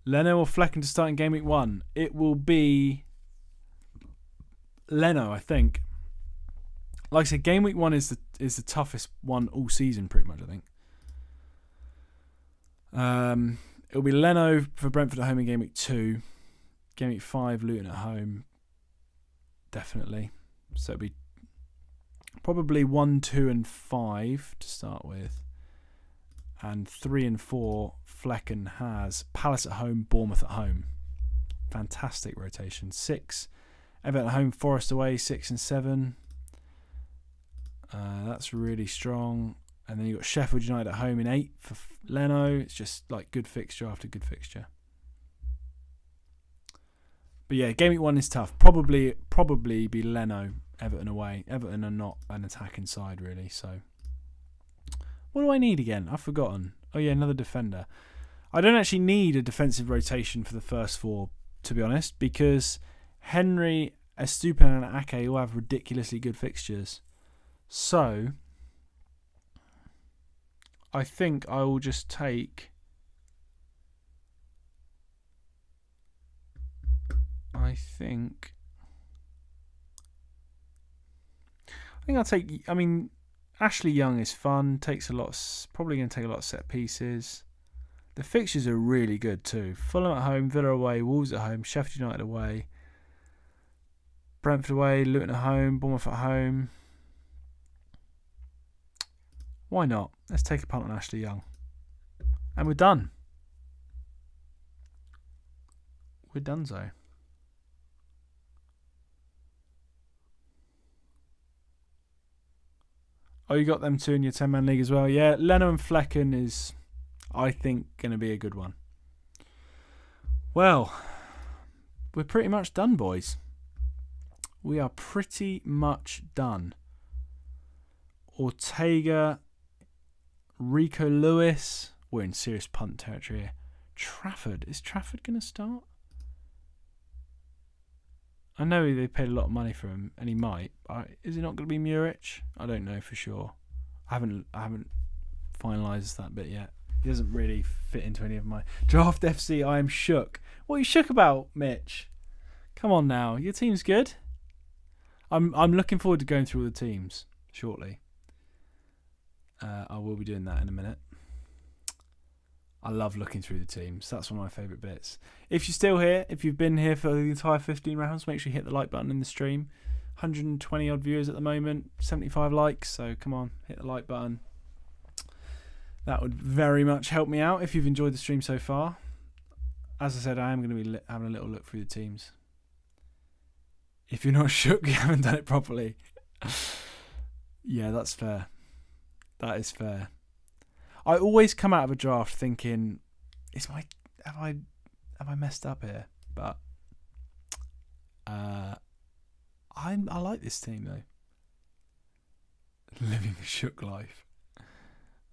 Leno or Flecken to start in game week 1? It will be Leno, I think. Like I said, game week 1 is the toughest one all season, pretty much, I think. It'll be Leno for Brentford at home in game week 2. Game week 5, Luton at home. Definitely. So it'll be probably 1, 2 and 5 to start with. And 3 and 4, Flecken has Palace at home, Bournemouth at home. Fantastic rotation. 6, Everton at home, Forest away, 6 and 7. That's really strong. And then you've got Sheffield United at home in 8 for Leno. It's just like good fixture after good fixture. But yeah, game week 1 is tough. Probably be Leno, Everton away. Everton are not an attacking side really. So what do I need again? I've forgotten. Oh yeah, another defender. I don't actually need a defensive rotation for the first 4, to be honest, because Henry, Estupiñán and Ake all have ridiculously good fixtures. So I think I will just take... I'll take... I mean, Ashley Young is fun. Probably going to take a lot of set pieces. The fixtures are really good too. Fulham at home, Villa away, Wolves at home, Sheffield United away, Brentford away, Luton at home, Bournemouth at home. Why not? Let's take a punt on Ashley Young. And we're done. We're donezo. Oh, you got them 2 in your 10-man league as well? Yeah, Leno and Flecken is, I think, going to be a good one. Well, we're pretty much done, boys. We are pretty much done. Ortega, Rico Lewis. We're in serious punt territory here. Trafford. Is Trafford going to start? I know they paid a lot of money for him, and he might. Is it not going to be Muric? I don't know for sure. I haven't finalised that bit yet. He doesn't really fit into any of my draft FC. I am shook. What are you shook about, Mitch? Come on now. Your team's good. I'm looking forward to going through all the teams shortly. I will be doing that in a minute. I love looking through the teams. That's one of my favourite bits. If you're still here, if you've been here for the entire 15 rounds, make sure you hit the like button in the stream. 120 odd viewers at the moment, 75 likes. So come on, hit the like button. That would very much help me out if you've enjoyed the stream so far. As I said, I am going to be having a little look through the teams. If you're not shook, you haven't done it properly. Yeah, that's fair. That is fair. I always come out of a draft thinking, have I messed up here? But I like this team though. Living a shook life.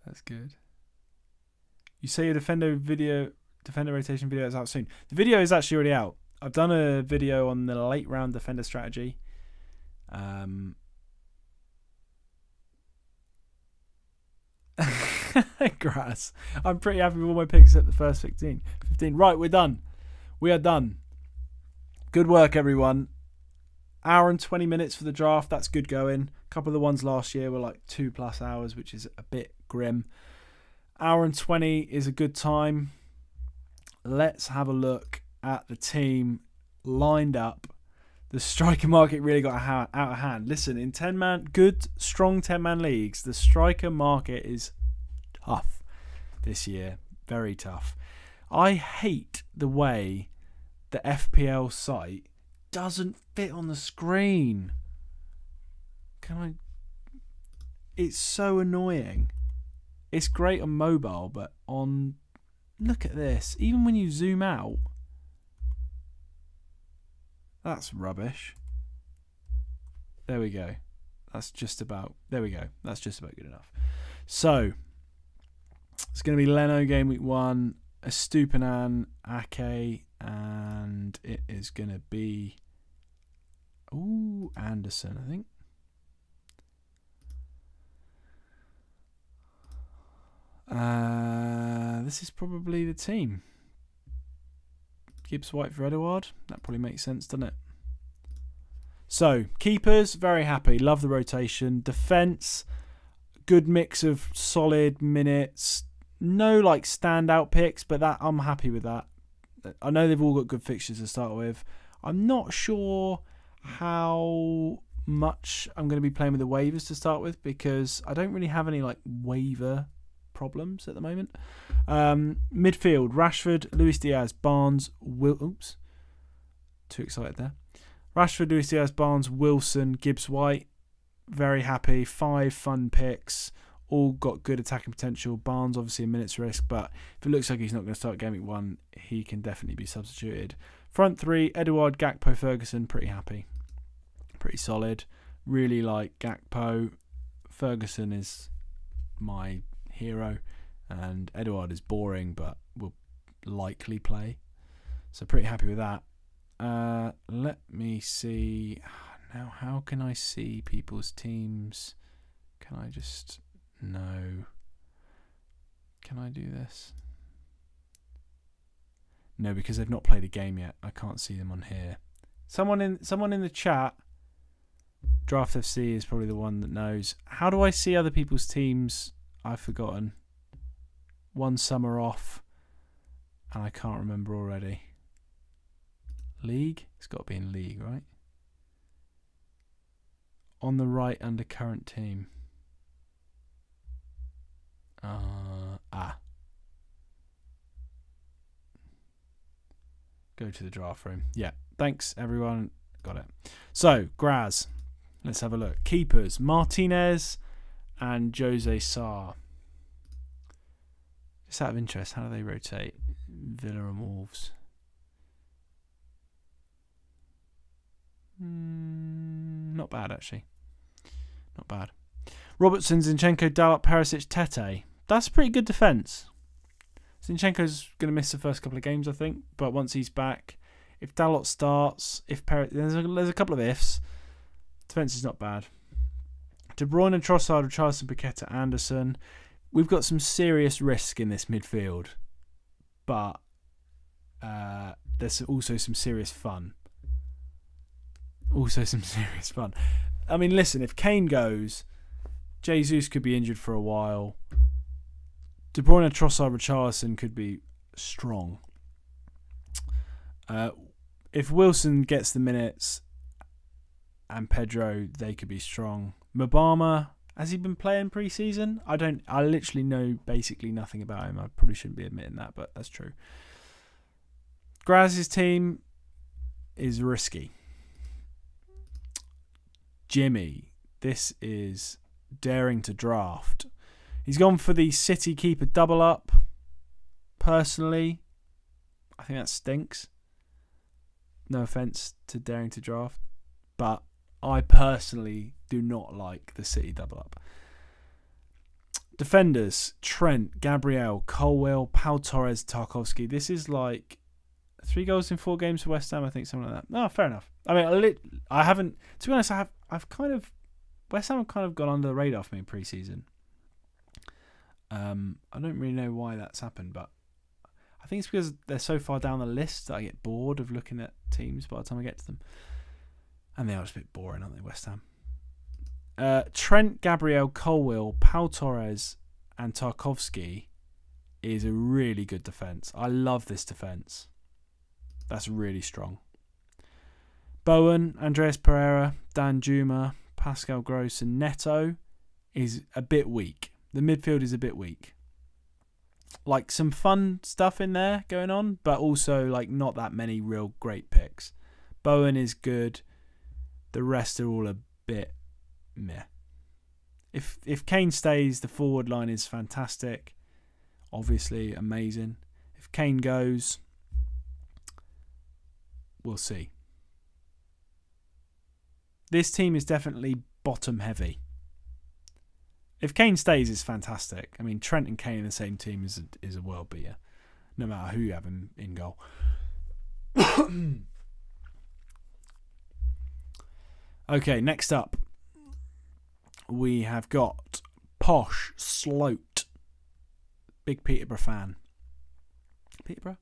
That's good. You say your defender rotation video is out soon. The video is actually already out. I've done a video on the late round defender strategy. Grass. I'm pretty happy with all my picks except the first 15. Right, we're done. We are done. Good work, everyone. Hour and 20 minutes for the draft. That's good going. A couple of the ones last year were like 2+ hours, which is a bit grim. Hour and 20 is a good time. Let's have a look at the team lined up. The striker market really got out of hand. Listen, in 10-man, good, strong 10-man leagues, the striker market is tough this year. Very tough. I hate the way the FPL site doesn't fit on the screen. It's so annoying. It's great on mobile, but on... Look at this. Even when you zoom out, that's rubbish. There we go. That's just about good enough. So it's going to be Leno game week 1, Estupinan, Ake, and it is going to be Anderson, I think. This is probably the team. Gibbs White for Edouard. That probably makes sense, doesn't it? So, keepers, very happy. Love the rotation. Defence, good mix of solid minutes. No like standout picks, but that I'm happy with that. I know they've all got good fixtures to start with. I'm not sure how much I'm going to be playing with the waivers to start with, because I don't really have any like waiver problems at the moment. Midfield, Rashford, Luis Diaz, Barnes, too excited there. Rashford, Luis Diaz, Barnes, Wilson, Gibbs White. Very happy. 5 fun picks. All got good attacking potential. Barnes obviously a minute's risk, but if it looks like he's not going to start game week 1, he can definitely be substituted. Front 3, Edouard, Gakpo, Ferguson. Pretty happy. Pretty solid. Really like Gakpo. Ferguson is my hero, and Edouard is boring but will likely play. So pretty happy with that. Let me see. Now, how can I see people's teams? Can I just... No. Can I do this? No, because they've not played a game yet. I can't see them on here. Someone in the chat, Draft FC is probably the one that knows. How do I see other people's teams? I've forgotten. One summer off, and I can't remember already. League? It's got to be in league, right? On the right under current team. Go to the draft room. Yeah. Thanks, everyone. Got it. So, Graz. Let's have a look. Keepers. Martinez and Jose Sarr. Just out of interest, how do they rotate? Villa and Wolves. Not bad, actually. Not bad. Robertson, Zinchenko, Dalot, Perisic, Tete. That's a pretty good defence. Zinchenko's going to miss the first couple of games, I think. But once he's back, if Dalot starts, there's a couple of ifs. Defence is not bad. De Bruyne, Trossard, Richarlison, Paqueta, Anderson. We've got some serious risk in this midfield. But there's also some serious fun. I mean, listen, if Kane goes, Jesus could be injured for a while. De Bruyne, Trossard, Richarlison could be strong. If Wilson gets the minutes and Pedro, they could be strong. Mabama, has he been playing pre-season? I literally know basically nothing about him. I probably shouldn't be admitting that, but that's true. Graz's team is risky. Jimmy, this is daring to draft. He's gone for the City keeper double up. Personally, I think that stinks. No offence to daring to draft, but I personally do not like the City double up. Defenders, Trent, Gabriel, Colwell, Pau Torres, Tarkowski. This is like 3 goals in 4 games for West Ham, I think, something like that. No, fair enough. I mean, I haven't, to be honest, West Ham have kind of gone under the radar for me in pre-season. I don't really know why that's happened, but I think it's because they're so far down the list that I get bored of looking at teams by the time I get to them. And they are just a bit boring, aren't they, West Ham? Trent, Gabriel, Colwell, Pau Torres and Tarkowski is a really good defence. I love this defence. That's really strong. Bowen, Andreas Pereira, Dan Juma, Pascal Gross and Neto is a bit weak. The midfield is a bit weak. Like some fun stuff in there going on, but also like not that many real great picks. Bowen is good. The rest are all a bit meh. If Kane stays, the forward line is fantastic. Obviously amazing. If Kane goes, we'll see. This team is definitely bottom heavy. If Kane stays, it's fantastic. I mean, Trent and Kane in the same team is a world beater, no matter who you have in goal. Okay, next up, we have got Posh Sloat. Big Peterborough fan. Peterborough?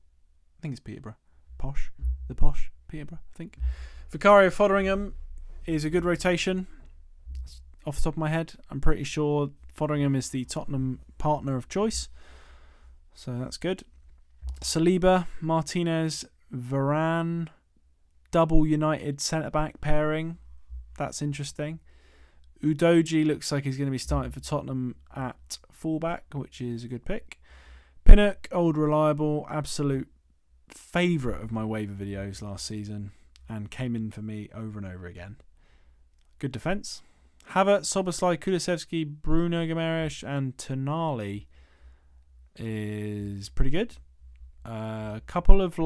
I think it's Peterborough. Posh. The Posh. Peterborough, I think. Vicario Fotheringham is a good rotation. Off the top of my head, I'm pretty sure Fotheringham is the Tottenham partner of choice. So that's good. Saliba, Martinez, Varane. Double United centre-back pairing. That's interesting. Udogie looks like he's going to be starting for Tottenham at fullback, which is a good pick. Pinnock, old reliable, absolute favourite of my waiver videos last season and came in for me over and over again. Good defence. Havertz, Szoboszlai, Kulusevski, Bruno Guimaraes and Tonali is pretty good. A couple of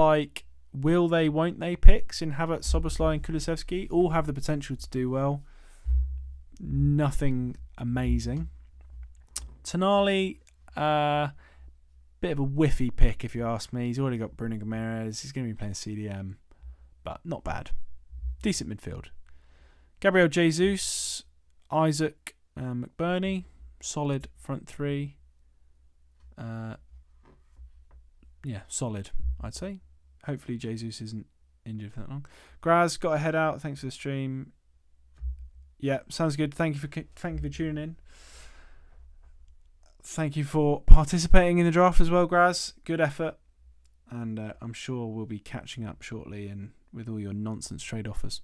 will they, won't they picks in Havertz, Szoboszlai and Kulusevski all have the potential to do well. Nothing amazing. Tonali, bit of a whiffy pick if you ask me. He's already got Bruno Guimaraes. He's going to be playing CDM, but not bad. Decent midfield. Gabriel Jesus, Isaac McBurney, solid front three. Solid, I'd say. Hopefully Jesus isn't injured for that long. Graz got a head out. Thanks for the stream. Yeah, sounds good. Thank you for tuning in. Thank you for participating in the draft as well, Graz. Good effort. And I'm sure we'll be catching up shortly and with all your nonsense trade offers.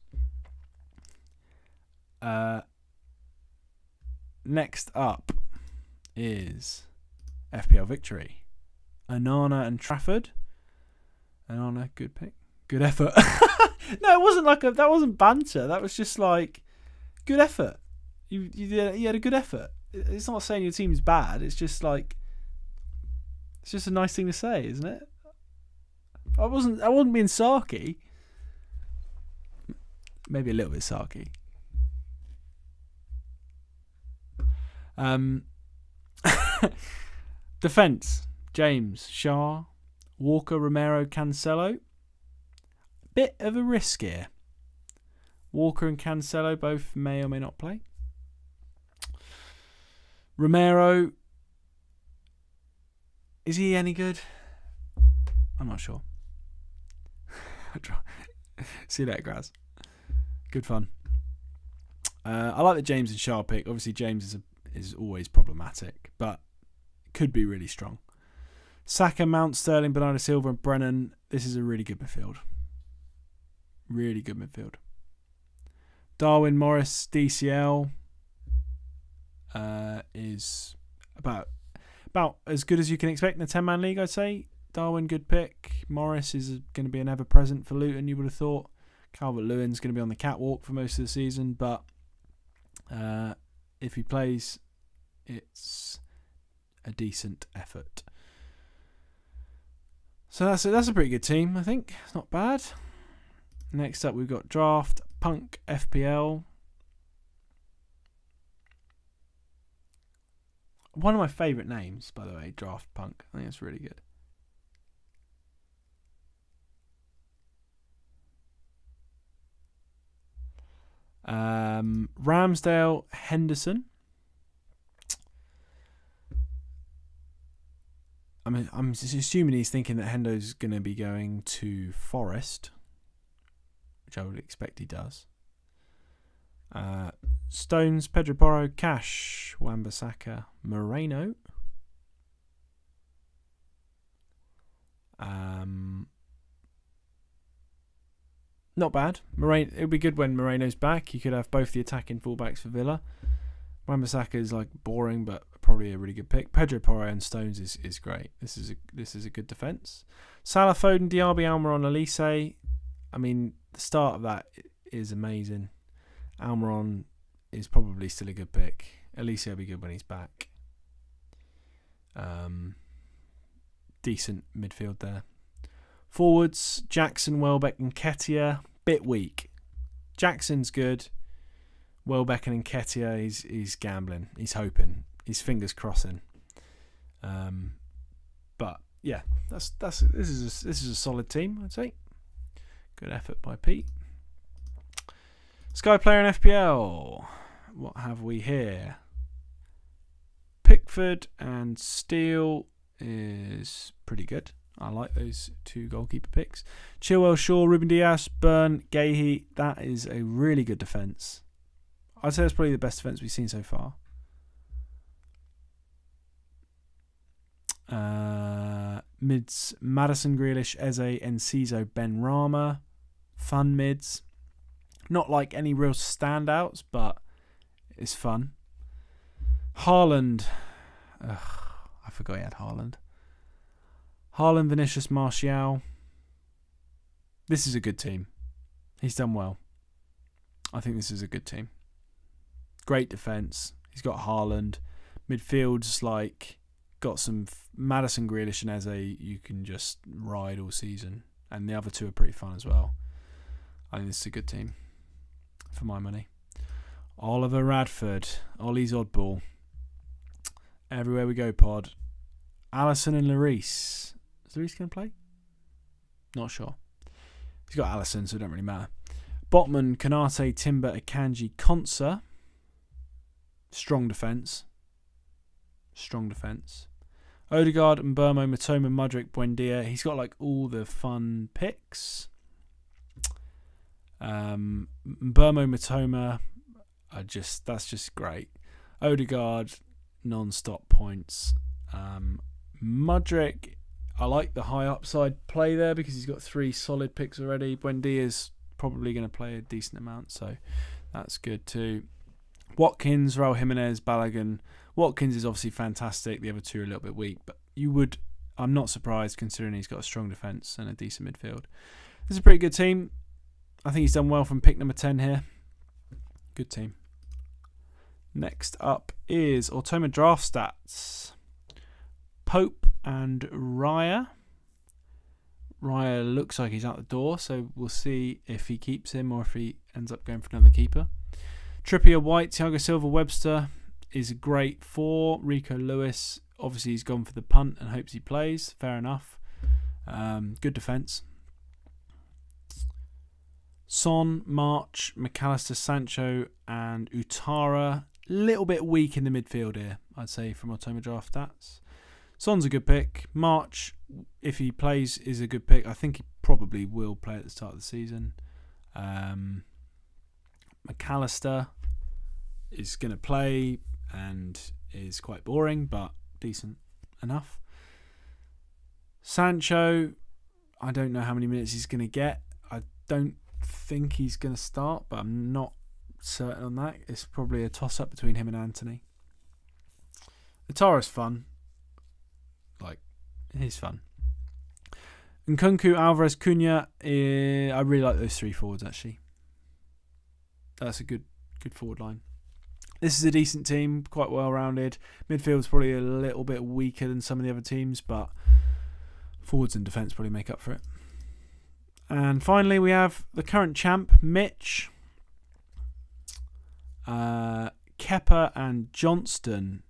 Next up is FPL Victory. Onana and Trafford. Onana, good pick. Good effort. No, it wasn't that wasn't banter. That was just good effort. You had a good effort. It's not saying your team's bad. It's just it's just a nice thing to say, isn't it? I wasn't being sarky. Maybe a little bit sarky. Defense: James, Shah, Walker, Romero, Cancelo. Bit of a risk here. Walker and Cancelo both may or may not play. Romero, is he any good? I'm not sure. See you later, Graz. Good fun. I like the James and Shah pick. Obviously, James is always problematic, but could be really strong. Saka, Mount, Sterling, Bernardo Silva, and Brennan. This is a really good midfield. Really good midfield. Darwin, Morris, DCL is about as good as you can expect in a 10-man league, I'd say. Darwin, good pick. Morris is going to be an ever-present for Luton, you would have thought. Calvert-Lewin's going to be on the catwalk for most of the season, but if he plays, it's a decent effort. So that's a pretty good team, I think. It's not bad. Next up, we've got Draft Punk FPL. One of my favourite names, by the way, Draft Punk. I think it's really good. Ramsdale, Henderson. I'm assuming he's thinking that Hendo's going to be going to Forest, which I would expect he does. Stones, Pedro Porro, Cash, Wan-Bissaka, Moreno. Not bad. Moreno. It would be good when Moreno's back. You could have both the attacking fullbacks for Villa. Wan-Bissaka is boring, but probably a really good pick. Pedro Porro and Stones is great. This is a good defence. Salah, Foden, Diaby, Almiron, Elise. I mean, the start of that is amazing. Almiron is probably still a good pick. Elise will be good when he's back. Decent midfield there. Forwards: Jackson, Welbeck, and Nketiah. Bit weak. Jackson's good. Welbeck and Nketiah, he's gambling. He's hoping. His fingers crossing. But yeah, this is a solid team, I'd say. Good effort by Pete. Sky Player and FPL. What have we here? Pickford and Steele is pretty good. I like those 2 goalkeeper picks. Chilwell, Shaw, Ruben Dias, Burn, Gahey. That is a really good defence. I'd say that's probably the best defence we've seen so far. Mids, Maddison, Grealish, Eze, Enciso, Ben Rama. Fun mids. Not like any real standouts, but it's fun. Haaland. I forgot he had Haaland. Haaland, Vinicius, Martial. This is a good team. He's done well. I think this is a good team. Great defence. He's got Haaland. Midfield's like got some Maddison, Grealish and Eze you can just ride all season. And the other 2 are pretty fun as well. I think this is a good team. For my money. Oliver Radford. Ollie's oddball. Everywhere we go, pod. Alisson and Lloris. Is Lloris going to play? Not sure. He's got Alisson, so it don't really matter. Botman, Kanate, Timber, Akanji, Konsa. Strong defence. Odegaard, Mbeumo, Matoma, Mudryk, Buendia. He's got like all the fun picks. Mbeumo, Matoma. That's just great. Odegaard, non-stop points. Mudryk, I like the high upside play there because he's got 3 solid picks already. Buendia's probably going to play a decent amount, so that's good too. Watkins, Raul Jimenez, Balogun. Watkins is obviously fantastic. The other 2 are a little bit weak, but I'm not surprised considering he's got a strong defence and a decent midfield. This is a pretty good team. I think he's done well from pick number 10 here. Good team. Next up is Automa Draft Stats. Pope and Raya. Raya looks like he's out the door, so we'll see if he keeps him or if he ends up going for another keeper. Trippier, White, Thiago Silva, Webster is a great 4. Rico Lewis, obviously he's gone for the punt and hopes he plays. Fair enough. Good defence. Son, March, McAllister, Sancho and Utara. Little bit weak in the midfield here, I'd say, from Automa Draft Stats. Son's a good pick. March, if he plays, is a good pick. I think he probably will play at the start of the season. McAllister is going to play and is quite boring, but decent enough. Sancho, I don't know how many minutes he's going to get. I don't think he's going to start, but I'm not certain on that. It's probably a toss-up between him and Anthony. Atara's fun. He's fun. Nkunku, Alvarez, Cunha. I really like those 3 forwards, actually. That's a good forward line. This is a decent team, quite well-rounded. Midfield's probably a little bit weaker than some of the other teams, but forwards and defence probably make up for it. And finally, we have the current champ, Mitch. Kepa and Johnston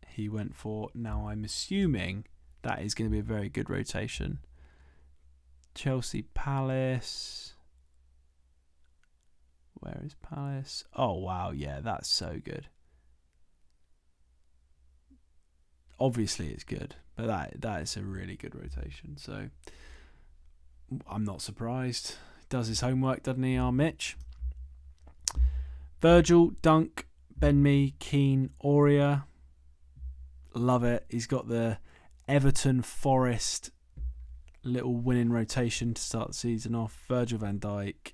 he went for. Now, I'm assuming that is going to be a very good rotation. Chelsea, Palace. Where is Palace? Oh, wow. Yeah, that's so good. Obviously, it's good, but that is a really good rotation. So, I'm not surprised. Does his homework, doesn't he, our Mitch? Virgil, Dunk, Ben-Mee, Keane, Aurea. Love it. He's got the Everton Forest little winning rotation to start the season off. Virgil van Dijk.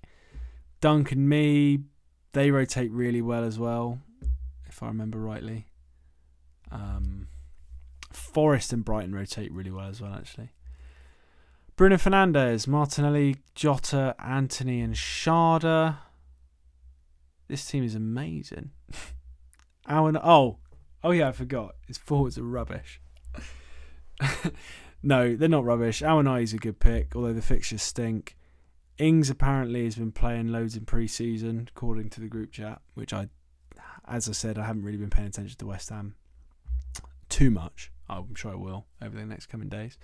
Dunk and me, they rotate really well as well, if I remember rightly. Forest and Brighton rotate really well as well, actually. Bruno Fernandes, Martinelli, Jota, Anthony and Sharda. This team is amazing. Oh yeah, I forgot. His forwards are rubbish. No, they're not rubbish. Awoniyi is a good pick, although the fixtures stink. Ings apparently has been playing loads in pre-season, according to the group chat, which as I said, I haven't really been paying attention to West Ham too much. I'm sure I will over the next coming days.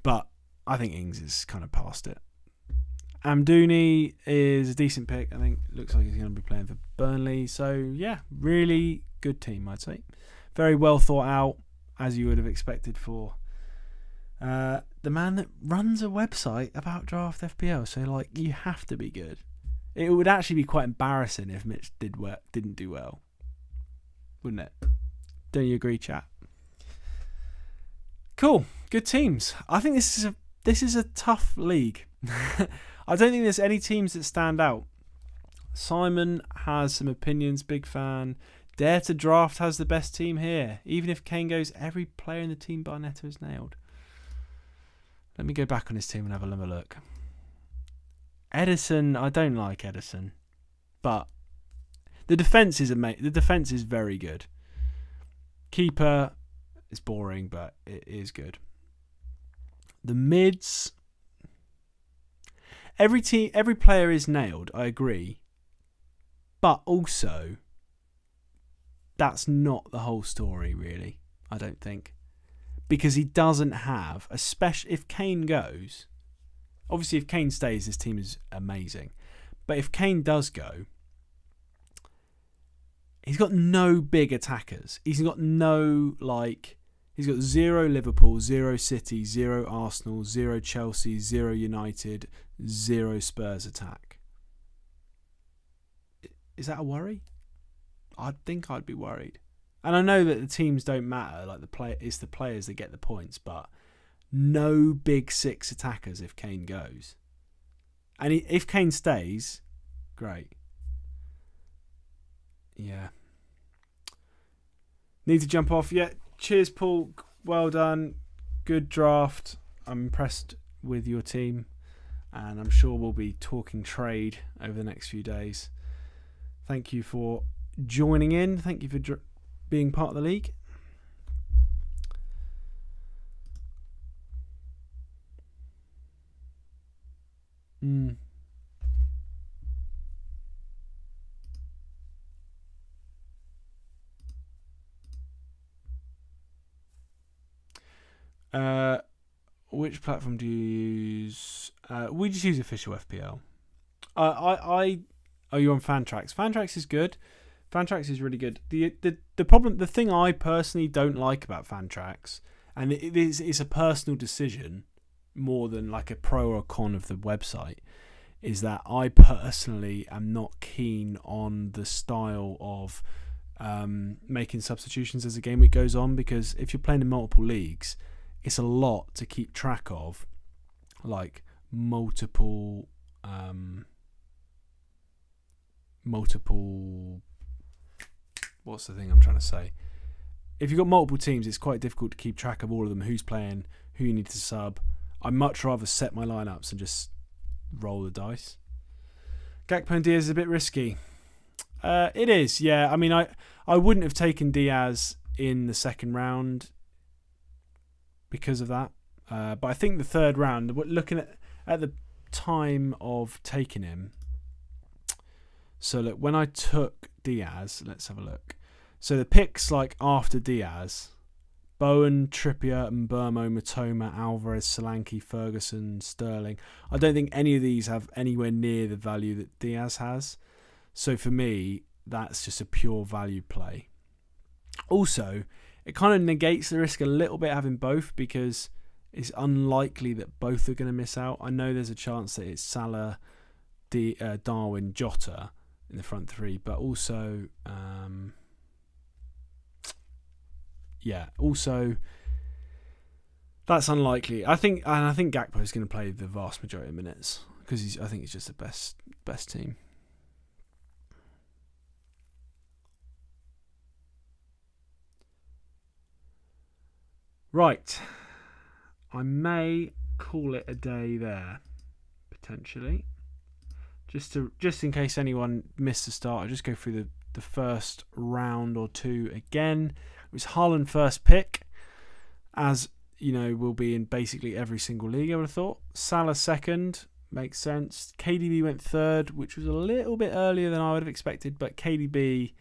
But I think Ings is kind of past it. Amdouni is a decent pick. I think looks like he's going to be playing for Burnley. So, yeah, really good team, I'd say. Very well thought out, as you would have expected for the man that runs a website about Draft FPL. So, like, you have to be good. It would actually be quite embarrassing if Mitch didn't do well. Wouldn't it? Don't you agree, chat? Cool. Good teams. I think this is a tough league. I don't think there's any teams that stand out. Simon has some opinions, big fan. Dare to Draft has the best team here. Even if Kane goes, every player in the team bar Neto is nailed. Let me go back on his team and have a look. Edison, I don't like Edison. But the defence is The defence is very good. Keeper is boring, but it is good. The mids, every player is nailed, I agree. But also, that's not the whole story, really, I don't think. Because he doesn't have, especially if Kane goes, obviously if Kane stays, this team is amazing. But if Kane does go, he's got no big attackers. He's got he's got 0 Liverpool, 0 City, 0 Arsenal, 0 Chelsea, 0 United, 0 Spurs attack. Is that a worry? I think I'd be worried. And I know that the teams don't matter, like it's the players that get the points, but no big 6 attackers if Kane goes. And if Kane stays, great. Yeah. Need to jump off. Yeah. Cheers, Paul. Well done. Good draft. I'm impressed with your team. And I'm sure we'll be talking trade over the next few days. Thank you for joining in. Thank you for being part of the league. Which platform do you use? We just use official FPL. Are you on Fantrax? Fantrax is good. Fantrax is really good. The thing I personally don't like about Fantrax, and it's a personal decision more than like a pro or con of the website, is that I personally am not keen on the style of making substitutions as the game week goes on, because if you're playing in multiple leagues, it's a lot to keep track of, like multiple what's the thing I'm trying to say? If you've got multiple teams, it's quite difficult to keep track of all of them, who's playing, who you need to sub. I'd much rather set my lineups and just roll the dice. Gakpo and Diaz is a bit risky. It is, yeah. I mean, I wouldn't have taken Diaz in the second round because of that. But I think the third round, looking at the time of taking him. So look, when I took Diaz, let's have a look. So the picks like after Diaz, Bowen, Trippier, Mbeumo, Matoma, Alvarez, Solanke, Ferguson, Sterling. I don't think any of these have anywhere near the value that Diaz has. So for me, that's just a pure value play. Also, it kind of negates the risk a little bit having both, because it's unlikely that both are going to miss out. I know there's a chance that it's Salah, Darwin, Jota in the front three, but also, also that's unlikely. I think Gakpo is going to play the vast majority of minutes because I think he's just the best team. Right, I may call it a day there potentially. Just in case anyone missed the start, I'll just go through the first round or two again. It was Haaland first pick, as you know, will be in basically every single league, I would have thought. Salah second, makes sense. KDB went third, which was a little bit earlier than I would have expected, but KDB,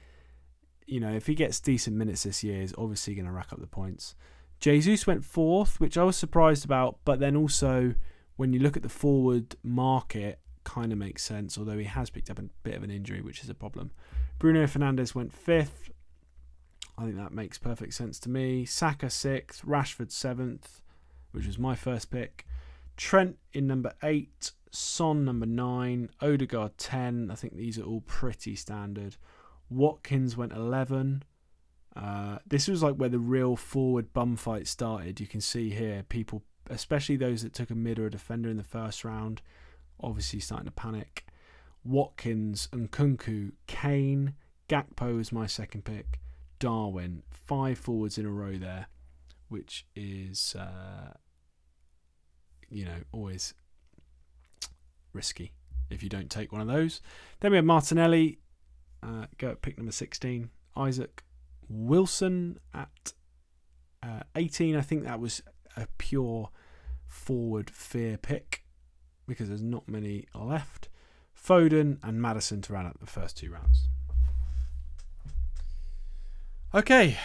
you know, if he gets decent minutes this year, is obviously going to rack up the points. Jesus went fourth, which I was surprised about, but then also when you look at the forward market, kind of makes sense, although he has picked up a bit of an injury, which is a problem. Bruno Fernandes went fifth. I think that makes perfect sense to me. Saka sixth, Rashford seventh, which was my first pick. Trent in number 8, Son number 9, Odegaard 10. I think these are all pretty standard. Watkins went 11. This was like where the real forward bum fight started. You can see here people, especially those that took a mid or a defender in the first round, obviously starting to panic. Watkins, Nkunku, Kane, Gakpo was my second pick. Darwin, 5 forwards in a row there, which is, always risky if you don't take one of those. Then we have Martinelli, go at pick number 16. Isaac Wilson at 18. I think that was a pure forward fear pick because there's not many left. Foden and Maddison to round out the first 2 rounds. Okay,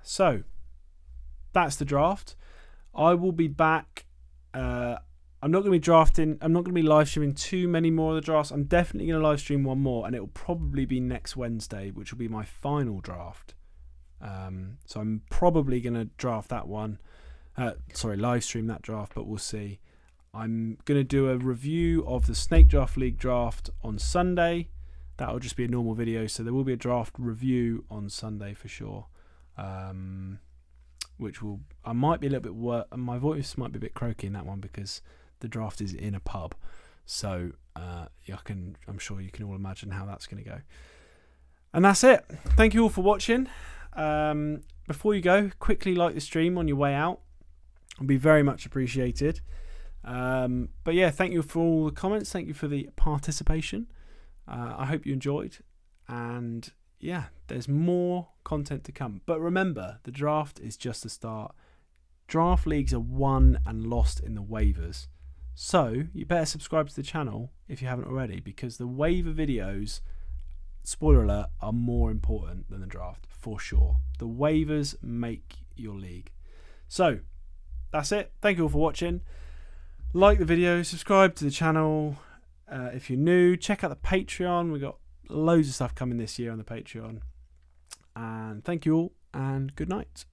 so that's the draft. I will be back. I'm not going to be drafting. I'm not going to be live streaming too many more of the drafts. I'm definitely going to live stream one more, and it will probably be next Wednesday, which will be my final draft. So I'm probably going to draft that one. Live stream that draft, but we'll see. I'm going to do a review of the Snake Draft League draft on Sunday. That will just be a normal video, so there will be a draft review on Sunday for sure. Which will, I might be a little bit my voice might be a bit croaky in that one because the draft is in a pub. So I'm sure you can all imagine how that's going to go. And that's it. Thank you all for watching. Before you go, quickly like the stream on your way out. It'll be very much appreciated. But yeah, thank you for all the comments. Thank you for the participation. I hope you enjoyed. And yeah, there's more content to come. But remember, the draft is just the start. Draft leagues are won and lost in the waivers. So you better subscribe to the channel if you haven't already, because the waiver videos, spoiler alert, are more important than the draft for sure. The waivers make your league. So that's it. Thank you all for watching. Like the video, subscribe to the channel. If you're new, check out the Patreon. We've got loads of stuff coming this year on the Patreon. And thank you all, and good night.